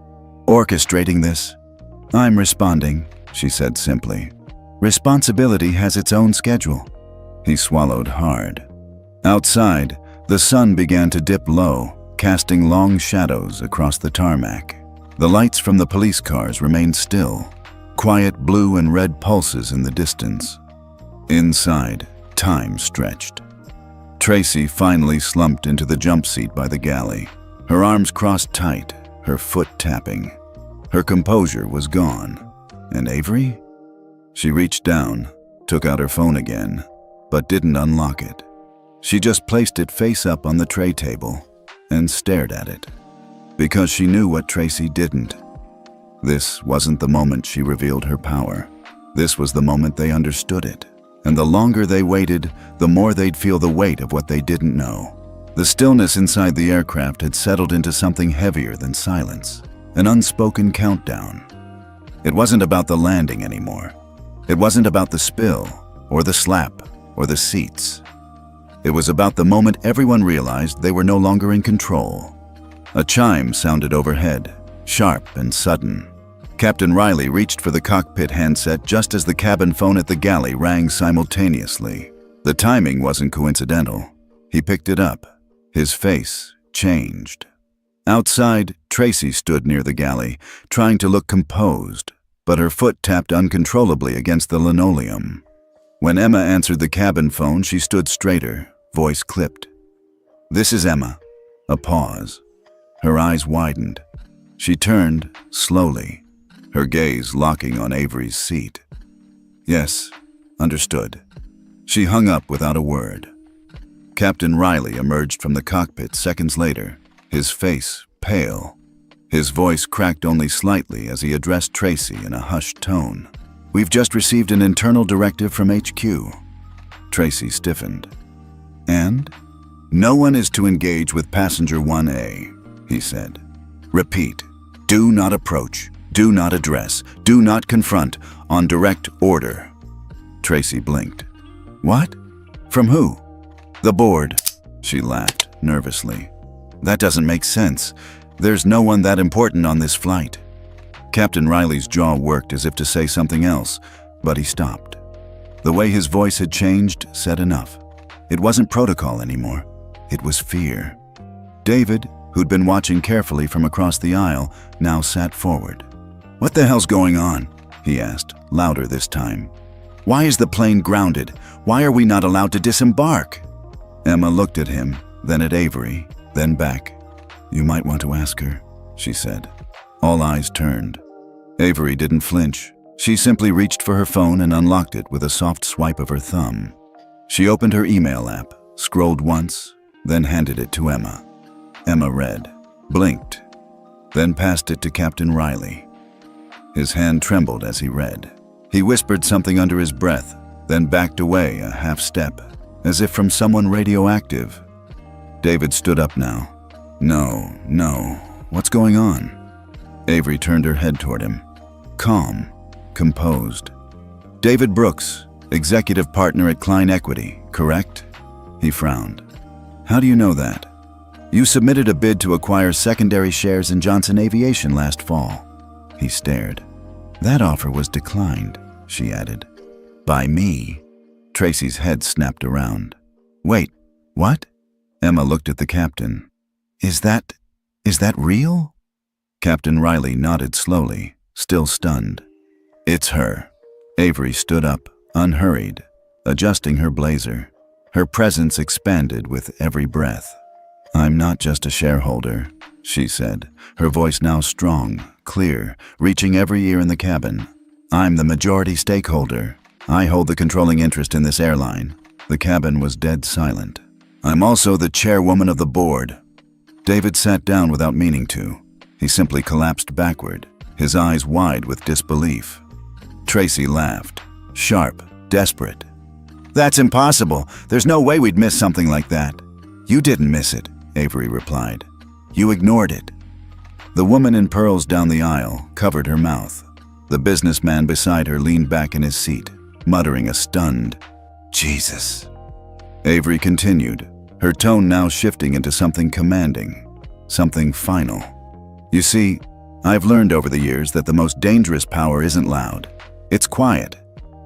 Orchestrating this? I'm responding, she said simply. Responsibility has its own schedule. He swallowed hard. Outside, the sun began to dip low, casting long shadows across the tarmac. The lights from the police cars remained still, quiet blue and red pulses in the distance. Inside, time stretched. Tracy finally slumped into the jump seat by the galley, her arms crossed tight, her foot tapping. Her composure was gone. And Avery? She reached down, took out her phone again, but didn't unlock it. She just placed it face up on the tray table and stared at it, because she knew what Tracy didn't. This wasn't the moment she revealed her power. This was the moment they understood it. And the longer they waited, the more they'd feel the weight of what they didn't know. The stillness inside the aircraft had settled into something heavier than silence, an unspoken countdown. It wasn't about the landing anymore. It wasn't about the spill, or the slap, or the seats. It was about the moment everyone realized they were no longer in control. A chime sounded overhead, sharp and sudden. Captain Riley reached for the cockpit handset just as the cabin phone at the galley rang simultaneously. The timing wasn't coincidental. He picked it up. His face changed. Outside, Tracy stood near the galley, trying to look composed, but her foot tapped uncontrollably against the linoleum. When Emma answered the cabin phone, she stood straighter, voice clipped. "This is Emma." A pause. Her eyes widened. She turned slowly, her gaze locking on Avery's seat. "Yes, understood." She hung up without a word. Captain Riley emerged from the cockpit seconds later, his face pale. His voice cracked only slightly as he addressed Tracy in a hushed tone. "We've just received an internal directive from HQ." Tracy stiffened. "And?" "No one is to engage with passenger 1A, he said. "Repeat, do not approach, do not address, do not confront, on direct order." Tracy blinked. "What? From who?" "The board," she laughed nervously. "That doesn't make sense. There's no one that important on this flight." Captain Riley's jaw worked as if to say something else, but he stopped. The way his voice had changed said enough. It wasn't protocol anymore. It was fear. David, who'd been watching carefully from across the aisle, now sat forward. "What the hell's going on?" he asked, louder this time. "Why is the plane grounded? Why are we not allowed to disembark?" Emma looked at him, then at Avery, then back. "You might want to ask her," she said. All eyes turned. Avery didn't flinch. She simply reached for her phone and unlocked it with a soft swipe of her thumb. She opened her email app, scrolled once, then handed it to Emma. Emma read, blinked, then passed it to Captain Riley. His hand trembled as he read. He whispered something under his breath, then backed away a half step, as if from someone radioactive. David stood up now. No, what's going on?" Avery turned her head toward him. Calm, composed. "David Brooks, executive partner at Klein Equity, correct?" He frowned. "How do you know that?" "You submitted a bid to acquire secondary shares in Johnson Aviation last fall." He stared. "That offer was declined," she added. "By me." Tracy's head snapped around. "Wait, what?" Emma looked at the captain. Is that real?" Captain Riley nodded slowly, still stunned. "It's her." Avery stood up, unhurried, adjusting her blazer. Her presence expanded with every breath. "I'm not just a shareholder," she said, her voice now strong, clear, reaching every ear in the cabin. "I'm the majority stakeholder. I hold the controlling interest in this airline." The cabin was dead silent. "I'm also the chairwoman of the board." David sat down without meaning to. He simply collapsed backward, his eyes wide with disbelief. Tracy laughed, sharp, desperate. "That's impossible. There's no way we'd miss something like that." "You didn't miss it," Avery replied. "You ignored it." The woman in pearls down the aisle covered her mouth. The businessman beside her leaned back in his seat, muttering a stunned, "Jesus." Avery continued, her tone now shifting into something commanding, something final. You see, I've learned over the years that the most dangerous power isn't loud. It's quiet.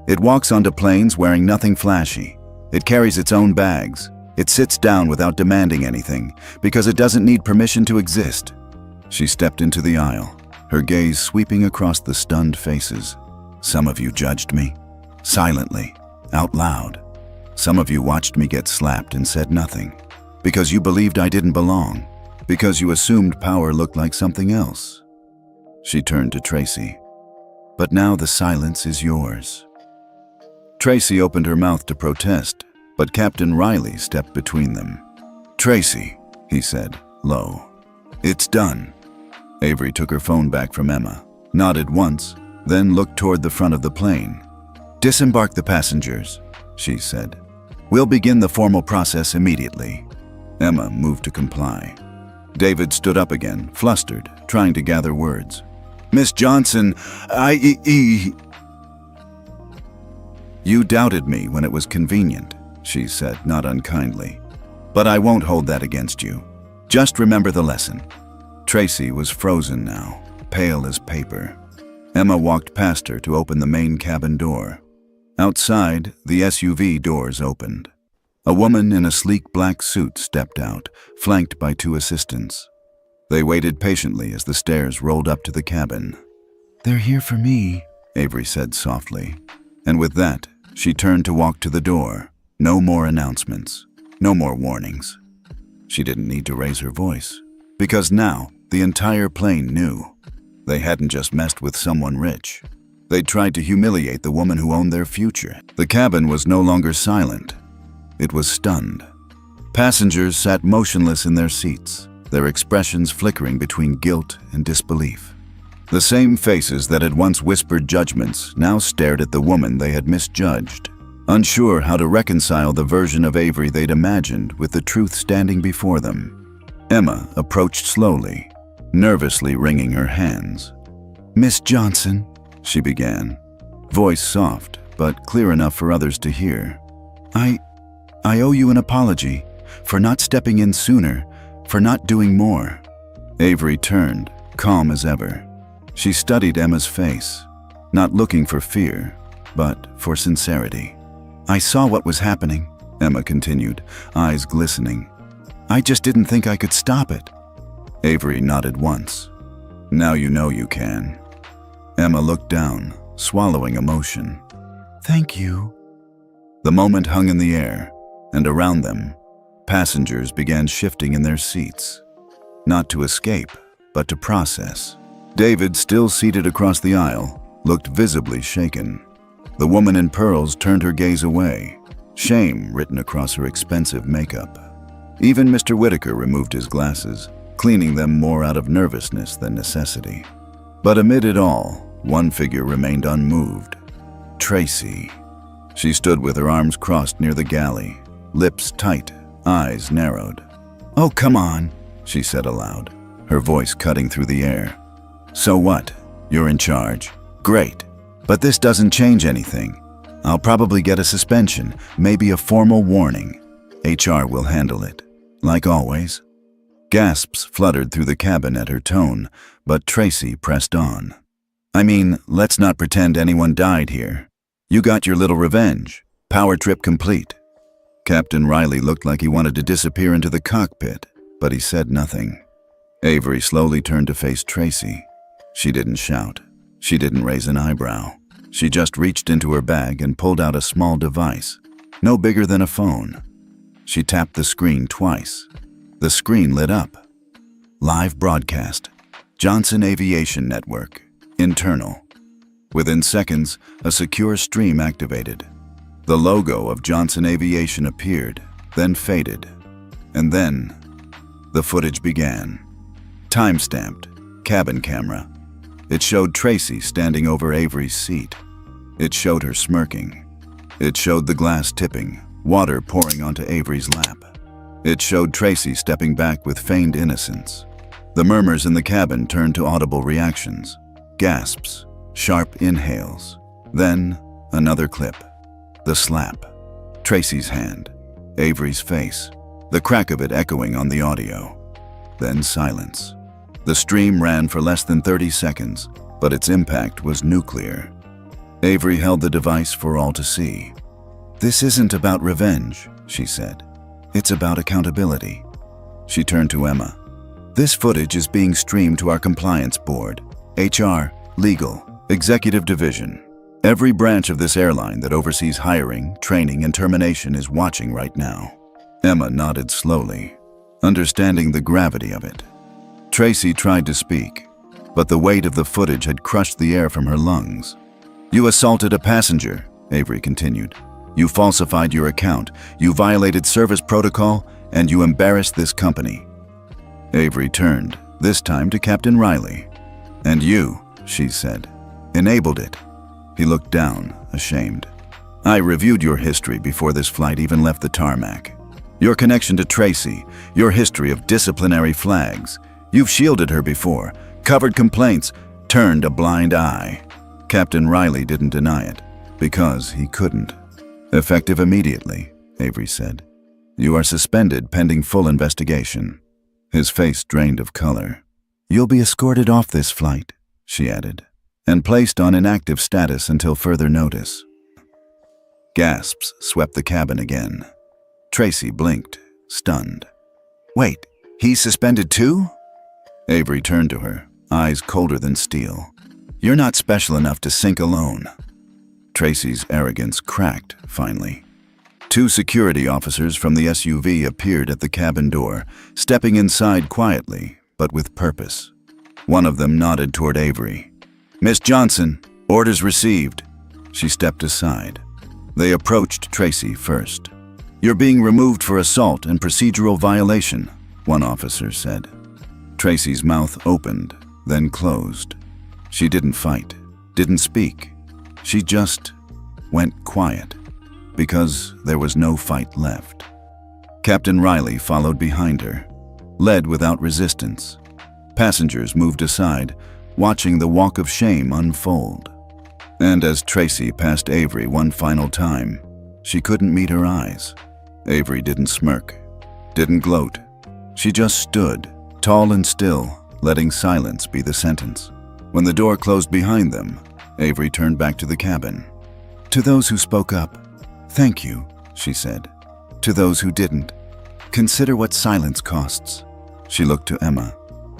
It walks onto planes wearing nothing flashy. It carries its own bags. It sits down without demanding anything, because it doesn't need permission to exist. She stepped into the aisle, her gaze sweeping across the stunned faces. Some of you judged me, silently, out loud. Some of you watched me get slapped and said nothing, because you believed I didn't belong, because you assumed power looked like something else. She turned to Tracy. But now the silence is yours. Tracy opened her mouth to protest, but Captain Riley stepped between them. Tracy, he said, low. It's done. Avery took her phone back from Emma, nodded once, then looked toward the front of the plane. Disembark the passengers, she said. We'll begin the formal process immediately. Emma moved to comply. David stood up again, flustered, trying to gather words. Miss Johnson, You doubted me when it was convenient, she said, not unkindly. But I won't hold that against you. Just remember the lesson. Tracy was frozen now, pale as paper. Emma walked past her to open the main cabin door. Outside, the SUV doors opened. A woman in a sleek black suit stepped out, flanked by 2 assistants. They waited patiently as the stairs rolled up to the cabin. They're here for me, Avery said softly. And with that, she turned to walk to the door. No more announcements, no more warnings. She didn't need to raise her voice, because now the entire plane knew. They hadn't just messed with someone rich. They'd tried to humiliate the woman who owned their future. The cabin was no longer silent. It was stunned. Passengers sat motionless in their seats, their expressions flickering between guilt and disbelief. The same faces that had once whispered judgments now stared at the woman they had misjudged, unsure how to reconcile the version of Avery they'd imagined with the truth standing before them. Emma approached slowly, nervously wringing her hands. Miss Johnson, she began, voice soft but clear enough for others to hear. I owe you an apology for not stepping in sooner, for not doing more. Avery turned, calm as ever. She studied Emma's face, not looking for fear, but for sincerity. I saw what was happening, Emma continued, eyes glistening. I just didn't think I could stop it. Avery nodded once. Now you know you can. Emma looked down, swallowing emotion. Thank you. The moment hung in the air, and around them, passengers began shifting in their seats. Not to escape, but to process. David, still seated across the aisle, looked visibly shaken. The woman in pearls turned her gaze away, shame written across her expensive makeup. Even Mr. Whitaker removed his glasses, cleaning them more out of nervousness than necessity. But amid it all, one figure remained unmoved. Tracy. She stood with her arms crossed near the galley, lips tight, eyes narrowed. Oh, come on, she said aloud, her voice cutting through the air. So what? You're in charge. Great. But this doesn't change anything. I'll probably get a suspension, maybe a formal warning. HR will handle it, like always. Gasps fluttered through the cabin at her tone, but Tracy pressed on. I mean, let's not pretend anyone died here. You got your little revenge. Power trip complete. Captain Riley looked like he wanted to disappear into the cockpit, but he said nothing. Avery slowly turned to face Tracy. She didn't shout. She didn't raise an eyebrow. She just reached into her bag and pulled out a small device, no bigger than a phone. She tapped the screen twice. The screen lit up. Live broadcast. Johnson Aviation Network. Internal. Within seconds, a secure stream activated. The logo of Johnson Aviation appeared, then faded. And then, the footage began. Time-stamped. Cabin camera. It showed Tracy standing over Avery's seat. It showed her smirking. It showed the glass tipping, water pouring onto Avery's lap. It showed Tracy stepping back with feigned innocence. The murmurs in the cabin turned to audible reactions, gasps, sharp inhales. Then, another clip. The slap. Tracy's hand. Avery's face. The crack of it echoing on the audio. Then silence. The stream ran for less than 30 seconds, but its impact was nuclear. Avery held the device for all to see. "This isn't about revenge," she said. "It's about accountability." She turned to Emma. "This footage is being streamed to our compliance board, HR, legal, executive division. Every branch of this airline that oversees hiring, training, and termination is watching right now." Emma nodded slowly, understanding the gravity of it. Tracy tried to speak, but the weight of the footage had crushed the air from her lungs. "You assaulted a passenger," Avery continued. "You falsified your account, you violated service protocol, and you embarrassed this company." Avery turned, this time to Captain Riley. "And you," she said, "enabled it." He looked down, ashamed. "I reviewed your history before this flight even left the tarmac. Your connection to Tracy, your history of disciplinary flags. You've shielded her before, covered complaints, turned a blind eye." Captain Riley didn't deny it, because he couldn't. "Effective immediately," Avery said. "You are suspended pending full investigation." His face drained of color. "You'll be escorted off this flight," she added, "and placed on inactive status until further notice." Gasps swept the cabin again. Tracy blinked, stunned. "Wait, he's suspended too?" Avery turned to her, eyes colder than steel. "You're not special enough to sink alone." Tracy's arrogance cracked, finally. Two security officers from the SUV appeared at the cabin door, stepping inside quietly, but with purpose. One of them nodded toward Avery. "Miss Johnson, orders received." She stepped aside. They approached Tracy first. "You're being removed for assault and procedural violation," one officer said. Tracy's mouth opened, then closed. She didn't fight, didn't speak. She just went quiet, because there was no fight left. Captain Riley followed behind her, led without resistance. Passengers moved aside, watching the walk of shame unfold. And as Tracy passed Avery one final time, she couldn't meet her eyes. Avery didn't smirk, didn't gloat. She just stood, tall and still, letting silence be the sentence. When the door closed behind them, Avery turned back to the cabin. "To those who spoke up, thank you," she said. "To those who didn't, consider what silence costs." She looked to Emma.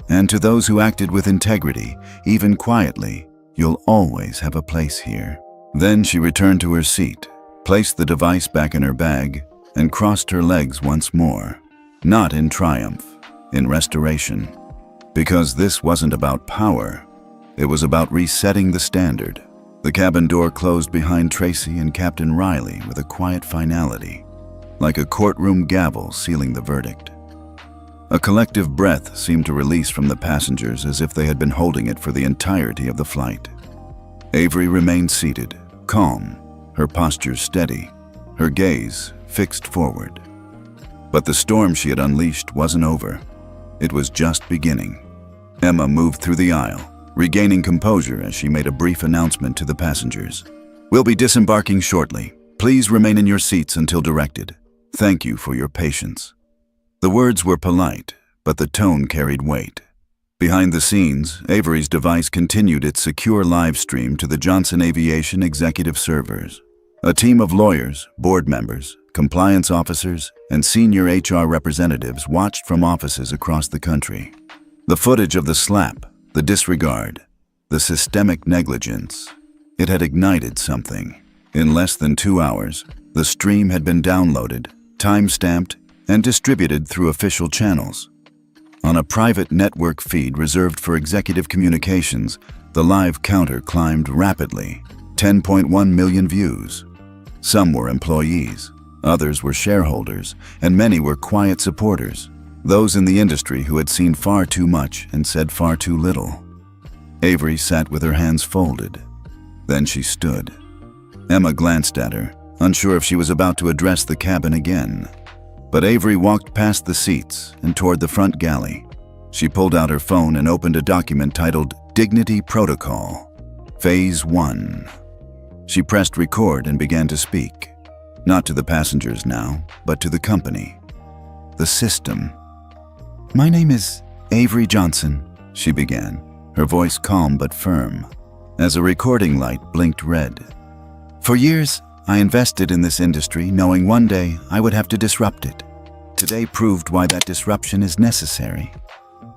"And to those who acted with integrity, even quietly, you'll always have a place here." Then she returned to her seat, placed the device back in her bag, and crossed her legs once more. Not in triumph, in restoration. Because this wasn't about power. It was about resetting the standard. The cabin door closed behind Tracy and Captain Riley with a quiet finality, like a courtroom gavel sealing the verdict. A collective breath seemed to release from the passengers as if they had been holding it for the entirety of the flight. Avery remained seated, calm, her posture steady, her gaze fixed forward. But the storm she had unleashed wasn't over. It was just beginning. Emma moved through the aisle, regaining composure as she made a brief announcement to the passengers. "We'll be disembarking shortly. Please remain in your seats until directed. Thank you for your patience." The words were polite, but the tone carried weight. Behind the scenes, Avery's device continued its secure live stream to the Johnson Aviation executive servers. A team of lawyers, board members, compliance officers, and senior HR representatives watched from offices across the country. The footage of the slap, the disregard, the systemic negligence, it had ignited something. In less than 2 hours, the stream had been downloaded, time-stamped, and distributed through official channels. On a private network feed reserved for executive communications, the live counter climbed rapidly, 10.1 million views. Some were employees, others were shareholders, and many were quiet supporters, those in the industry who had seen far too much and said far too little. Avery sat with her hands folded. Then she stood. Emma glanced at her, unsure if she was about to address the cabin again. But Avery walked past the seats and toward the front galley. She pulled out her phone and opened a document titled Dignity Protocol, Phase 1. She pressed record and began to speak, not to the passengers now, but to the company, the system. "My name is Avery Johnson," she began, her voice calm but firm, as a recording light blinked red. "For years, I invested in this industry knowing one day I would have to disrupt it. Today proved why that disruption is necessary."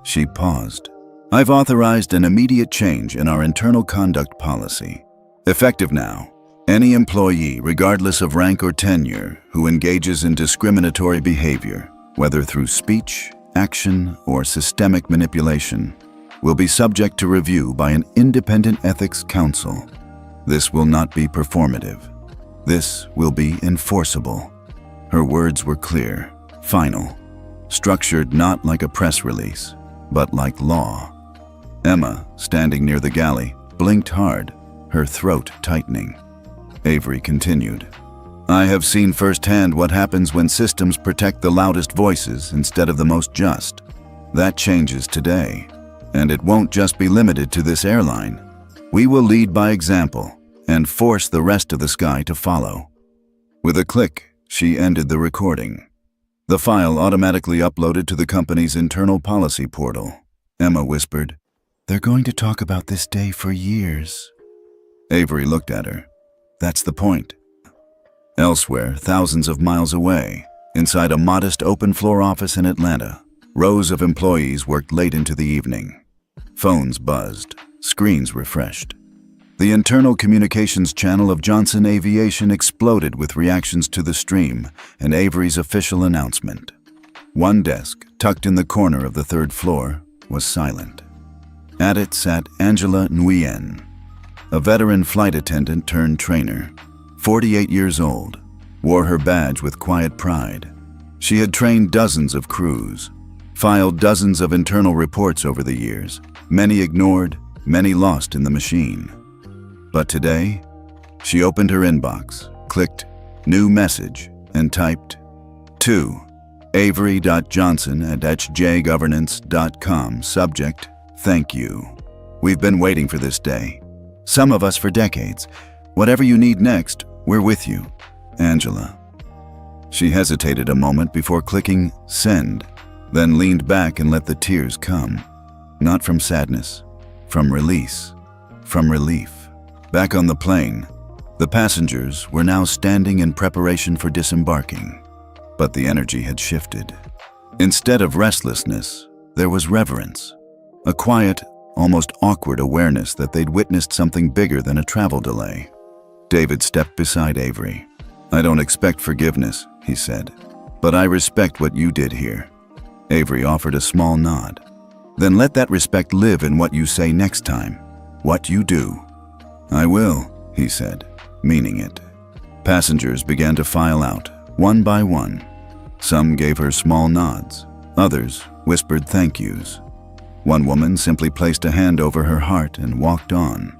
She paused. "I've authorized an immediate change in our internal conduct policy. Effective now, any employee, regardless of rank or tenure, who engages in discriminatory behavior, whether through speech, action, or systemic manipulation, will be subject to review by an independent ethics council. This will not be performative. This will be enforceable." Her words were clear, final, structured not like a press release, but like law. Emma, standing near the galley, blinked hard, her throat tightening. Avery continued, "I have seen firsthand what happens when systems protect the loudest voices instead of the most just. That changes today, and it won't just be limited to this airline. We will lead by example and force the rest of the sky to follow." With a click, she ended the recording. The file automatically uploaded to the company's internal policy portal. Emma whispered, "They're going to talk about this day for years." Avery looked at her. "That's the point." Elsewhere, thousands of miles away, inside a modest open-floor office in Atlanta, rows of employees worked late into the evening. Phones buzzed, screens refreshed. The internal communications channel of Johnson Aviation exploded with reactions to the stream and Avery's official announcement. One desk, tucked in the corner of the third floor, was silent. At it sat Angela Nguyen, a veteran flight attendant turned trainer, 48 years old, wore her badge with quiet pride. She had trained dozens of crews, filed dozens of internal reports over the years, many ignored, many lost in the machine. But today, she opened her inbox, clicked New Message, and typed, "To Avery.Johnson@hjgovernance.com, subject, Thank you. We've been waiting for this day. Some of us for decades. Whatever you need next, we're with you. Angela." She hesitated a moment before clicking Send, then leaned back and let the tears come. Not from sadness, from release, from relief. Back on the plane, the passengers were now standing in preparation for disembarking. But the energy had shifted. Instead of restlessness, there was reverence. A quiet, almost awkward awareness that they'd witnessed something bigger than a travel delay. David stepped beside Avery. "I don't expect forgiveness," he said, "but I respect what you did here." Avery offered a small nod. "Then let that respect live in what you say next time, what you do." "I will," he said, meaning it. Passengers began to file out, one by one. Some gave her small nods. Others whispered thank yous. One woman simply placed a hand over her heart and walked on.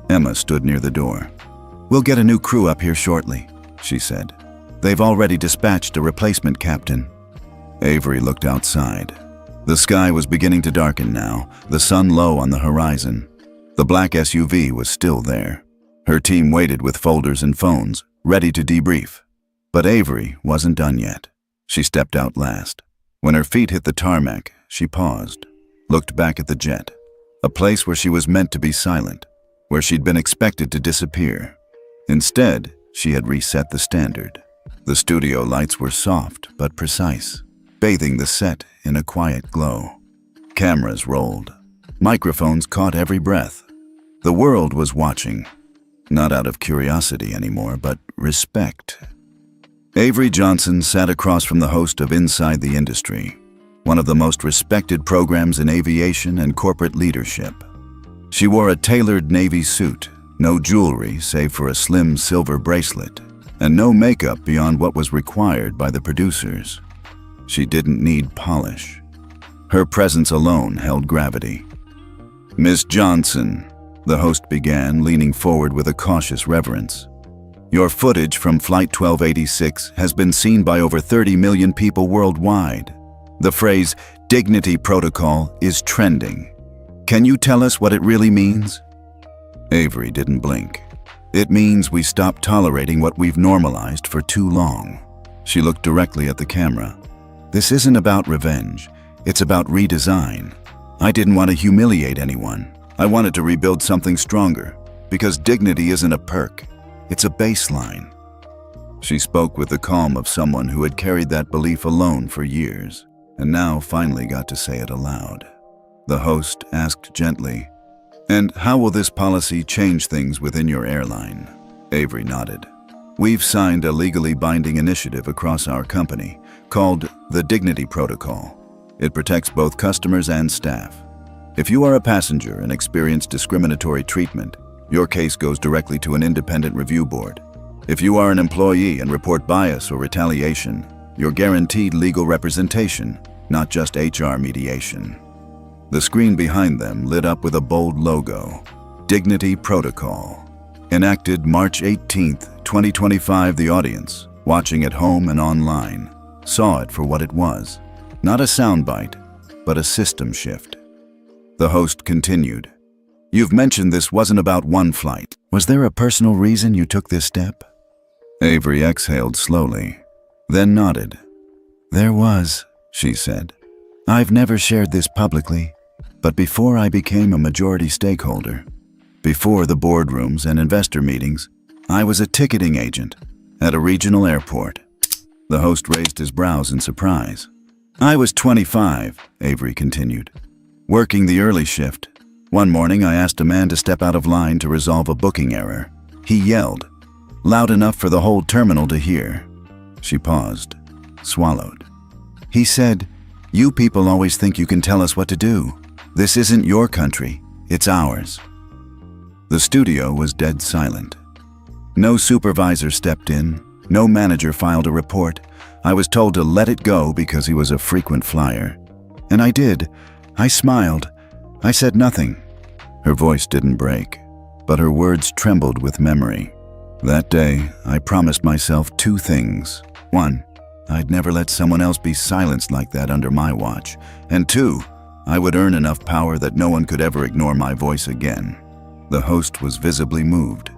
Emma stood near the door. "We'll get a new crew up here shortly," she said. "They've already dispatched a replacement captain." Avery looked outside. The sky was beginning to darken now, the sun low on the horizon. The black SUV was still there. Her team waited with folders and phones, ready to debrief. But Avery wasn't done yet. She stepped out last. When her feet hit the tarmac, she paused, looked back at the jet, a place where she was meant to be silent, where she'd been expected to disappear. Instead, she had reset the standard. The studio lights were soft but precise, bathing the set in a quiet glow. Cameras rolled. Microphones caught every breath. The world was watching, not out of curiosity anymore, but respect. Avery Johnson sat across from the host of Inside the Industry, one of the most respected programs in aviation and corporate leadership. She wore a tailored navy suit, no jewelry save for a slim silver bracelet, and no makeup beyond what was required by the producers. She didn't need polish. Her presence alone held gravity. "Miss Johnson," the host began, leaning forward with a cautious reverence. "Your footage from Flight 1286 has been seen by over 30 million people worldwide. The phrase, dignity protocol, is trending. Can you tell us what it really means?" Avery didn't blink. "It means we stop tolerating what we've normalized for too long." She looked directly at the camera. "This isn't about revenge. It's about redesign. I didn't want to humiliate anyone. I wanted to rebuild something stronger, because dignity isn't a perk, it's a baseline. She spoke with the calm of someone who had carried that belief alone for years, and now finally got to say it aloud. The host asked gently, "And how will this policy change things within your airline?" Avery nodded. "We've signed a legally binding initiative across our company called the Dignity Protocol. It protects both customers and staff. If you are a passenger and experience discriminatory treatment, your case goes directly to an independent review board. If you are an employee and report bias or retaliation, you're guaranteed legal representation, not just HR mediation." The screen behind them lit up with a bold logo, Dignity Protocol. Enacted March 18, 2025, the audience, watching at home and online, saw it for what it was. Not a soundbite, but a system shift. The host continued, "You've mentioned this wasn't about one flight. Was there a personal reason you took this step?" Avery exhaled slowly, then nodded. "There was," she said. "I've never shared this publicly, but before I became a majority stakeholder, before the boardrooms and investor meetings, I was a ticketing agent at a regional airport." The host raised his brows in surprise. "I was 25, Avery continued, working the early shift. One morning I asked a man to step out of line to resolve a booking error. He yelled, loud enough for the whole terminal to hear." She paused, swallowed. "He said, 'You people always think you can tell us what to do. This isn't your country, it's ours.'" The studio was dead silent. No supervisor stepped in, no manager filed a report. I was told to let it go because he was a frequent flyer. And I did. I smiled. I said nothing. Her voice didn't break, but her words trembled with memory. That day, I promised myself two things. One, I'd never let someone else be silenced like that under my watch. And two, I would earn enough power that no one could ever ignore my voice again. The host was visibly moved.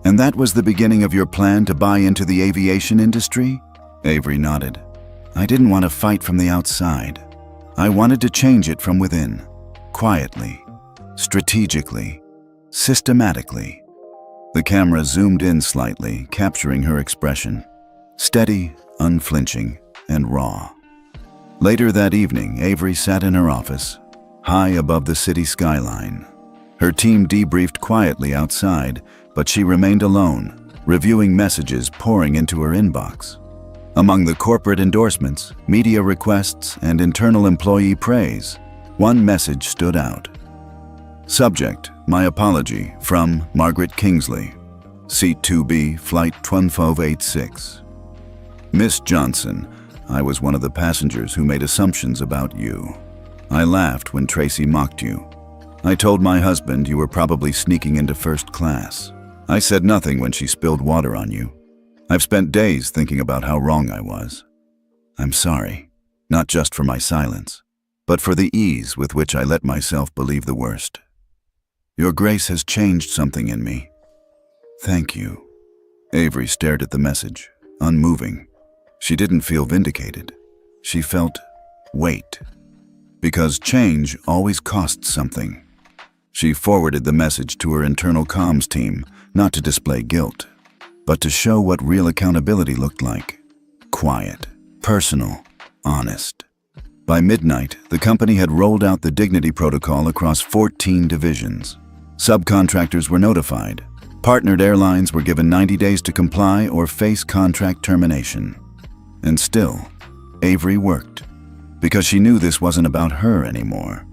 "And that was the beginning of your plan to buy into the aviation industry?" Avery nodded. "I didn't want to fight from the outside. I wanted to change it from within, quietly, strategically, systematically." The camera zoomed in slightly, capturing her expression. Steady, unflinching, and raw. Later that evening, Avery sat in her office, high above the city skyline. Her team debriefed quietly outside, but she remained alone, reviewing messages pouring into her inbox. Among the corporate endorsements, media requests, and internal employee praise, one message stood out. Subject, "My apology, from Margaret Kingsley. Seat 2B, Flight 1286. Miss Johnson, I was one of the passengers who made assumptions about you. I laughed when Tracy mocked you. I told my husband you were probably sneaking into first class. I said nothing when she spilled water on you. I've spent days thinking about how wrong I was. I'm sorry, not just for my silence, but for the ease with which I let myself believe the worst. Your grace has changed something in me. Thank you." Avery stared at the message, unmoving. She didn't feel vindicated. She felt weight. Because change always costs something. She forwarded the message to her internal comms team, not to display guilt, but to show what real accountability looked like. Quiet, personal, honest. By midnight, the company had rolled out the Dignity Protocol across 14 divisions. Subcontractors were notified. Partnered airlines were given 90 days to comply or face contract termination. And still, Avery worked, because she knew this wasn't about her anymore.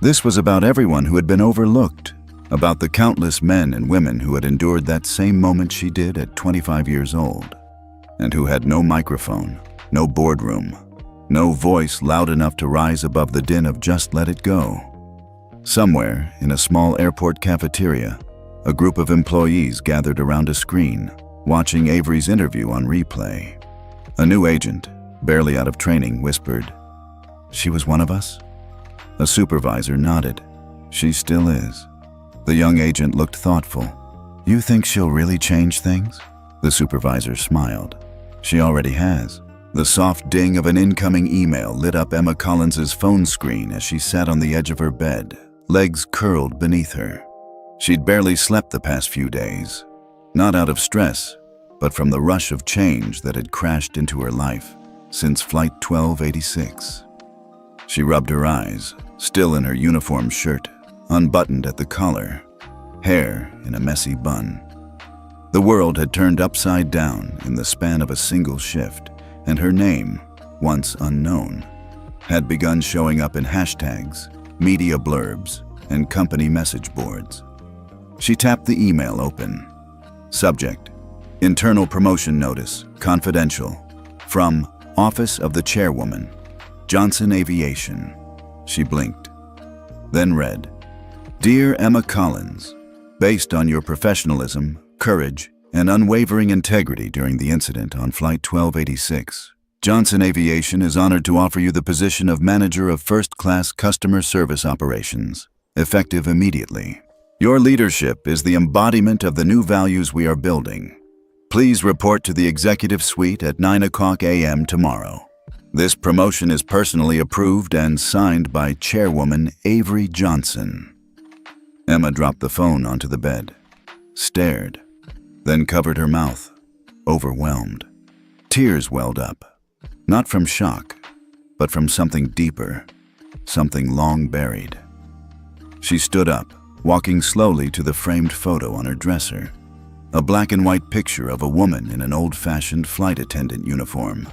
This was about everyone who had been overlooked, about the countless men and women who had endured that same moment she did at 25 years old, and who had no microphone, no boardroom, no voice loud enough to rise above the din of "just let it go." Somewhere, in a small airport cafeteria, a group of employees gathered around a screen, watching Avery's interview on replay. A new agent, barely out of training, whispered, "She was one of us?" A supervisor nodded. "She still is." The young agent looked thoughtful. "You think she'll really change things?" The supervisor smiled. "She already has. The soft ding of an incoming email lit up Emma Collins's phone screen as she sat on the edge of her bed, legs curled beneath her. She'd barely slept the past few days, not out of stress, but from the rush of change that had crashed into her life since Flight 1286. She rubbed her eyes, still in her uniform shirt, unbuttoned at the collar, hair in a messy bun. The world had turned upside down in the span of a single shift, and her name, once unknown, had begun showing up in hashtags, media blurbs, and company message boards. She tapped the email open. Subject: Internal promotion notice, confidential, from Office of the Chairwoman, Johnson Aviation. She blinked, then read, Dear Emma Collins, based on your professionalism, courage, and unwavering integrity during the incident on Flight 1286, Johnson Aviation is honored to offer you the position of Manager of First-Class Customer Service Operations, effective immediately. Your leadership is the embodiment of the new values we are building. Please report to the Executive Suite at 9:00 a.m. tomorrow. This promotion is personally approved and signed by Chairwoman Avery Johnson. Emma dropped the phone onto the bed, stared, then covered her mouth, overwhelmed. Tears welled up, not from shock, but from something deeper, something long buried. She stood up, walking slowly to the framed photo on her dresser, a black and white picture of a woman in an old-fashioned flight attendant uniform,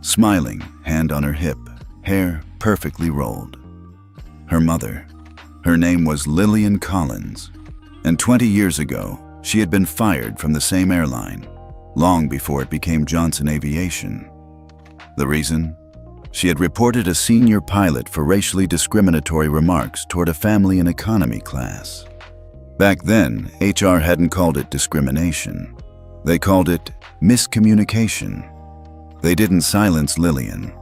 smiling, hand on her hip, hair perfectly rolled. Her mother. Her name was Lillian Collins, and 20 years ago, she had been fired from the same airline, long before it became Johnson Aviation. The reason? She had reported a senior pilot for racially discriminatory remarks toward a family and economy class. Back then, HR hadn't called it discrimination. They called it miscommunication. They didn't silence Lillian.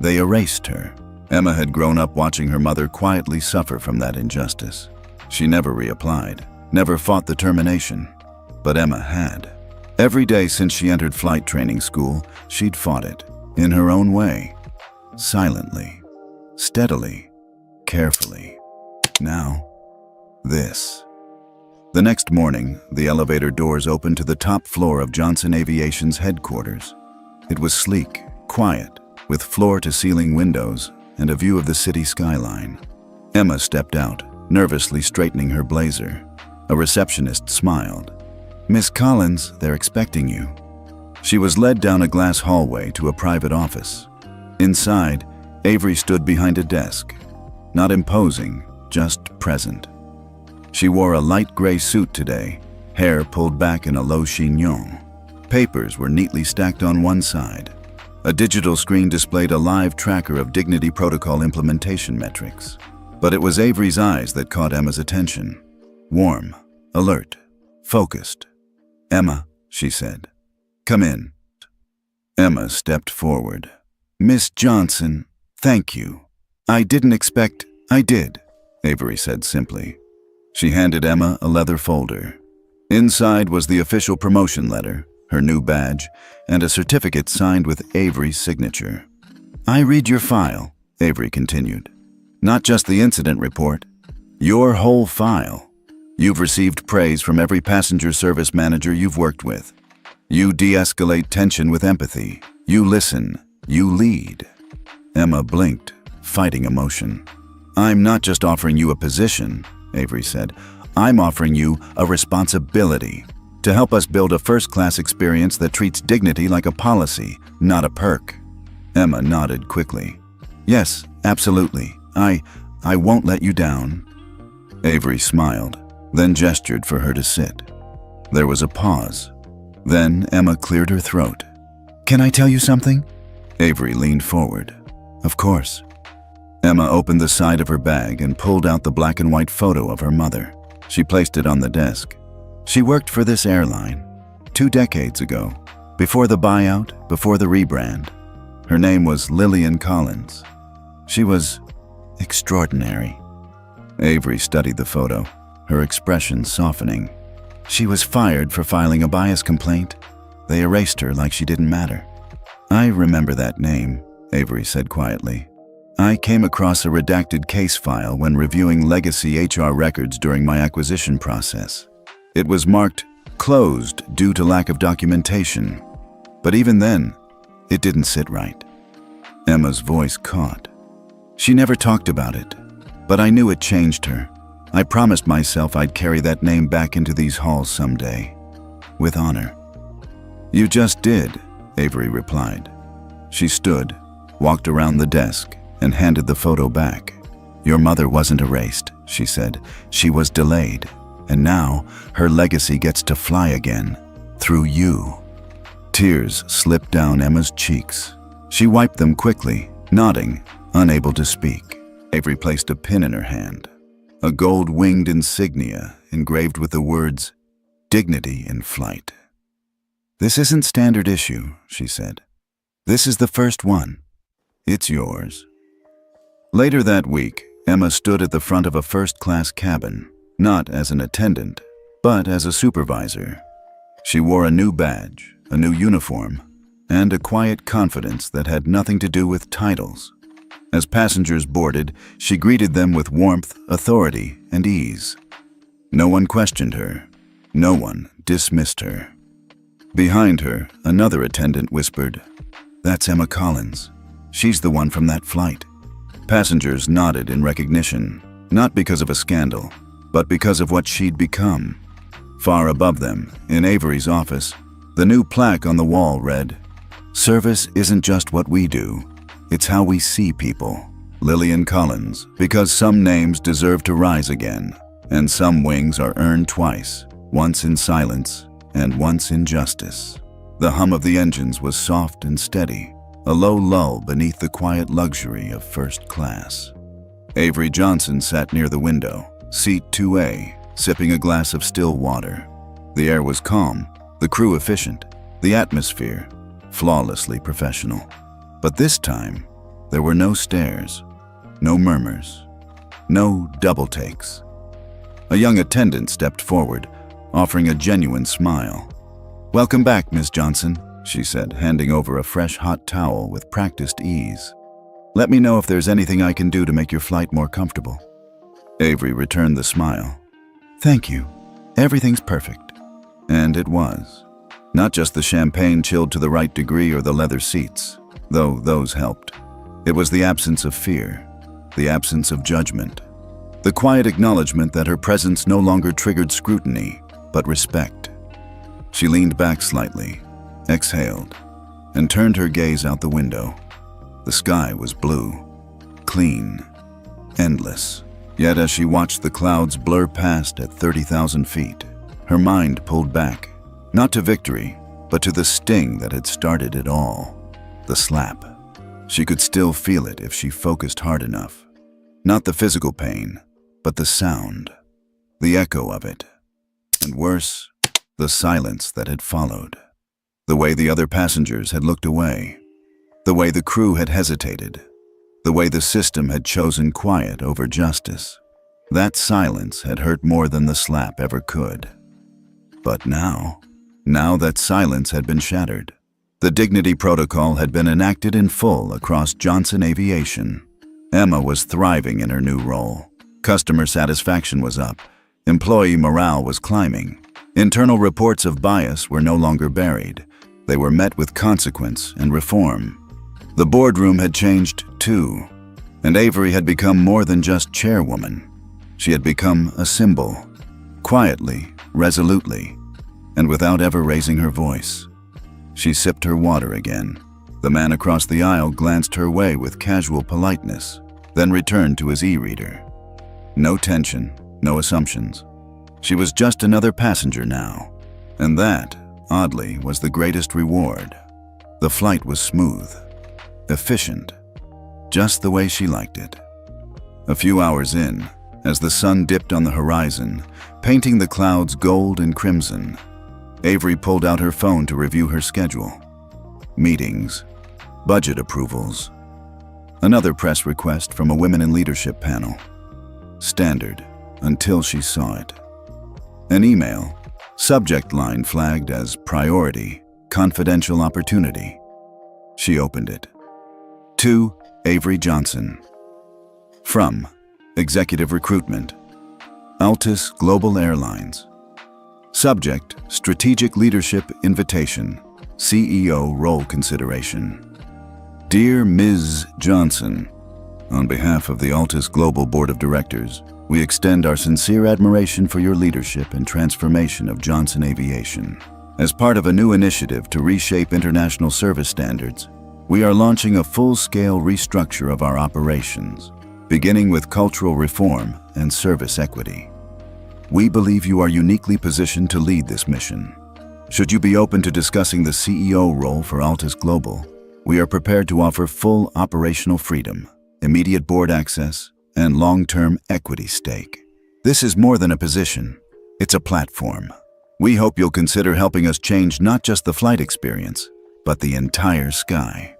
They erased her. Emma had grown up watching her mother quietly suffer from that injustice. She never reapplied, never fought the termination. But Emma had. Every day since she entered flight training school, she'd fought it, in her own way, silently, steadily, carefully. Now, this. The next morning, the elevator doors opened to the top floor of Johnson Aviation's headquarters. It was sleek, quiet, with floor-to-ceiling windows and a view of the city skyline. Emma stepped out, nervously straightening her blazer. A receptionist smiled. Miss Collins, they're expecting you. She was led down a glass hallway to a private office. Inside, Avery stood behind a desk, not imposing, just present. She wore a light gray suit today, hair pulled back in a low chignon. Papers were neatly stacked on one side. A digital screen displayed a live tracker of Dignity Protocol implementation metrics. But it was Avery's eyes that caught Emma's attention. Warm, alert, focused. Emma, she said, come in. Emma stepped forward. Miss Johnson, thank you. I didn't expect. I did, Avery said simply. She handed Emma a leather folder. Inside was the official promotion letter, her new badge, and a certificate signed with Avery's signature. I read your file, Avery continued. Not just the incident report. Your whole file. You've received praise from every passenger service manager you've worked with. You de-escalate tension with empathy. You listen. You lead. Emma blinked, fighting emotion. I'm not just offering you a position, Avery said. I'm offering you a responsibility to help us build a first-class experience that treats dignity like a policy, not a perk. Emma nodded quickly. Yes, absolutely. I won't let you down. Avery smiled, then gestured for her to sit. There was a pause. Then Emma cleared her throat. Can I tell you something? Avery leaned forward. Of course. Emma opened the side of her bag and pulled out the black and white photo of her mother. She placed it on the desk. She worked for this airline 2 decades ago, before the buyout, before the rebrand. Her name was Lillian Collins. She was extraordinary. Avery studied the photo, her expression softening. She was fired for filing a bias complaint. They erased her like she didn't matter. I remember that name, Avery said quietly. I came across a redacted case file when reviewing legacy HR records during my acquisition process. It was marked closed due to lack of documentation. But even then, it didn't sit right. Emma's voice caught. She never talked about it, but I knew it changed her. I promised myself I'd carry that name back into these halls someday, with honor. You just did, Avery replied. She stood, walked around the desk, and handed the photo back. Your mother wasn't erased, she said. She was delayed, and now her legacy gets to fly again, through you. Tears slipped down Emma's cheeks. She wiped them quickly, nodding, unable to speak. Avery placed a pin in her hand, a gold-winged insignia engraved with the words, "Dignity in Flight." This isn't standard issue, she said. This is the first one. It's yours. Later that week, Emma stood at the front of a first-class cabin, not as an attendant, but as a supervisor. She wore a new badge, a new uniform, and a quiet confidence that had nothing to do with titles. As passengers boarded, she greeted them with warmth, authority, and ease. No one questioned her. No one dismissed her. Behind her, another attendant whispered, "That's Emma Collins. She's the one from that flight." Passengers nodded in recognition, not because of a scandal, but because of what she'd become. Far above them, in Avery's office, the new plaque on the wall read, "Service isn't just what we do, it's how we see people. Lillian Collins, because some names deserve to rise again, and some wings are earned twice, once in silence and once in justice." The hum of the engines was soft and steady, a low lull beneath the quiet luxury of first class. Avery Johnson sat near the window, seat 2A, sipping a glass of still water. The air was calm, the crew efficient, the atmosphere flawlessly professional. But this time, there were no stares, no murmurs, no double takes. A young attendant stepped forward, offering a genuine smile. "Welcome back, Miss Johnson," she said, handing over a fresh hot towel with practiced ease. "Let me know if there's anything I can do to make your flight more comfortable." Avery returned the smile. "Thank you. Everything's perfect." And it was. Not just the champagne chilled to the right degree or the leather seats, though those helped. It was the absence of fear, the absence of judgment, the quiet acknowledgement that her presence no longer triggered scrutiny, but respect. She leaned back slightly, exhaled, and turned her gaze out the window. The sky was blue, clean, endless. Yet as she watched the clouds blur past at 30,000 feet, her mind pulled back, not to victory, but to the sting that had started it all. The slap. She could still feel it if she focused hard enough. Not the physical pain, but the sound, the echo of it. And worse, the silence that had followed. The way the other passengers had looked away. The way the crew had hesitated. The way the system had chosen quiet over justice. That silence had hurt more than the slap ever could. But now that silence had been shattered, the dignity protocol had been enacted in full across Johnson Aviation. Emma was thriving in her new role. Customer satisfaction was up. Employee morale was climbing. Internal reports of bias were no longer buried. They were met with consequence and reform. The boardroom had changed too, and Avery had become more than just chairwoman. She had become a symbol, quietly, resolutely, and without ever raising her voice. She sipped her water again. The man across the aisle glanced her way with casual politeness, then returned to his e-reader. No tension, no assumptions. She was just another passenger now, and that, oddly, was the greatest reward. The flight was smooth, efficient, just the way she liked it. A few hours in, as the sun dipped on the horizon, painting the clouds gold and crimson, Avery pulled out her phone to review her schedule. Meetings, budget approvals, another press request from a Women in Leadership panel. Standard, until she saw it. An email, subject line flagged as priority, confidential opportunity. She opened it. To Avery Johnson. From Executive Recruitment. Altus Global Airlines. Subject: Strategic Leadership Invitation. CEO Role Consideration. Dear Ms. Johnson, on behalf of the Altus Global Board of Directors, we extend our sincere admiration for your leadership and transformation of Johnson Aviation. As part of a new initiative to reshape international service standards, we are launching a full-scale restructure of our operations, beginning with cultural reform and service equity. We believe you are uniquely positioned to lead this mission. Should you be open to discussing the CEO role for Altus Global, we are prepared to offer full operational freedom, immediate board access, and long-term equity stake. This is more than a position, it's a platform. We hope you'll consider helping us change not just the flight experience, but the entire sky.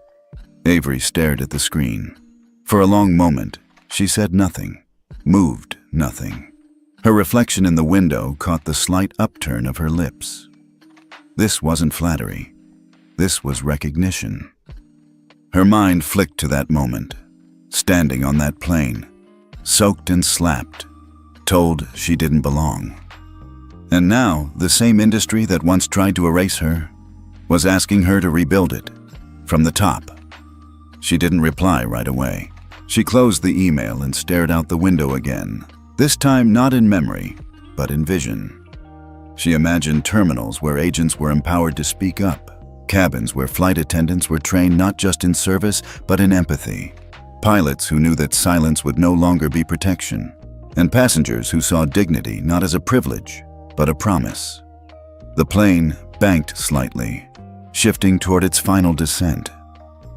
Avery stared at the screen. For a long moment, she said nothing, moved nothing. Her reflection in the window caught the slight upturn of her lips. This wasn't flattery. This was recognition. Her mind flicked to that moment, standing on that plane, soaked and slapped, told she didn't belong. And now, the same industry that once tried to erase her was asking her to rebuild it, from the top. She didn't reply right away. She closed the email and stared out the window again, this time not in memory, but in vision. She imagined terminals where agents were empowered to speak up, cabins where flight attendants were trained not just in service, but in empathy, pilots who knew that silence would no longer be protection, and passengers who saw dignity not as a privilege, but a promise. The plane banked slightly, shifting toward its final descent.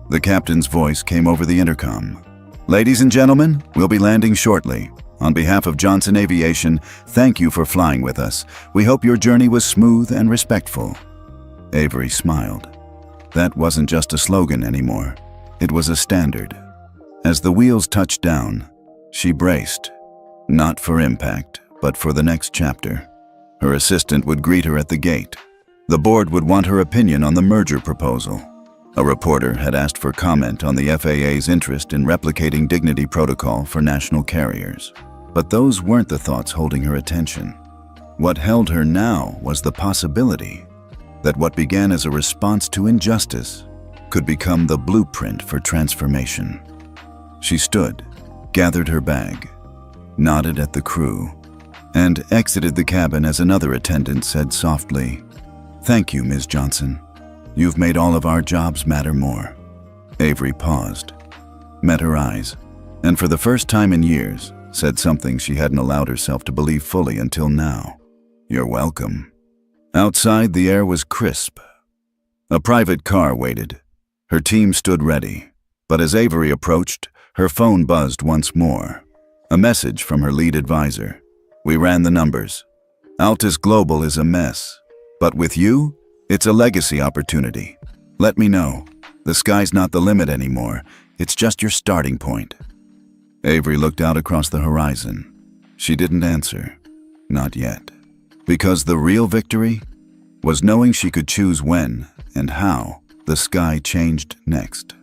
The captain's voice came over the intercom. Ladies and gentlemen, we'll be landing shortly. On behalf of Johnson Aviation, thank you for flying with us. We hope your journey was smooth and respectful. Avery smiled. That wasn't just a slogan anymore. It was a standard. As the wheels touched down, she braced, not for impact, but for the next chapter. Her assistant would greet her at the gate. The board would want her opinion on the merger proposal. A reporter had asked for comment on the FAA's interest in replicating dignity protocol for national carriers. But those weren't the thoughts holding her attention. What held her now was the possibility that what began as a response to injustice could become the blueprint for transformation. She stood, gathered her bag, nodded at the crew, and exited the cabin as another attendant said softly, "Thank you, Ms. Johnson. You've made all of our jobs matter more." Avery paused, met her eyes, and for the first time in years, said something she hadn't allowed herself to believe fully until now. "You're welcome." Outside, the air was crisp. A private car waited. Her team stood ready, but as Avery approached, her phone buzzed once more. A message from her lead advisor. We ran the numbers. Altus Global is a mess, but with you, it's a legacy opportunity. Let me know. The sky's not the limit anymore. It's just your starting point. Avery looked out across the horizon. She didn't answer. Not yet. Because the real victory was knowing she could choose when and how the sky changed next.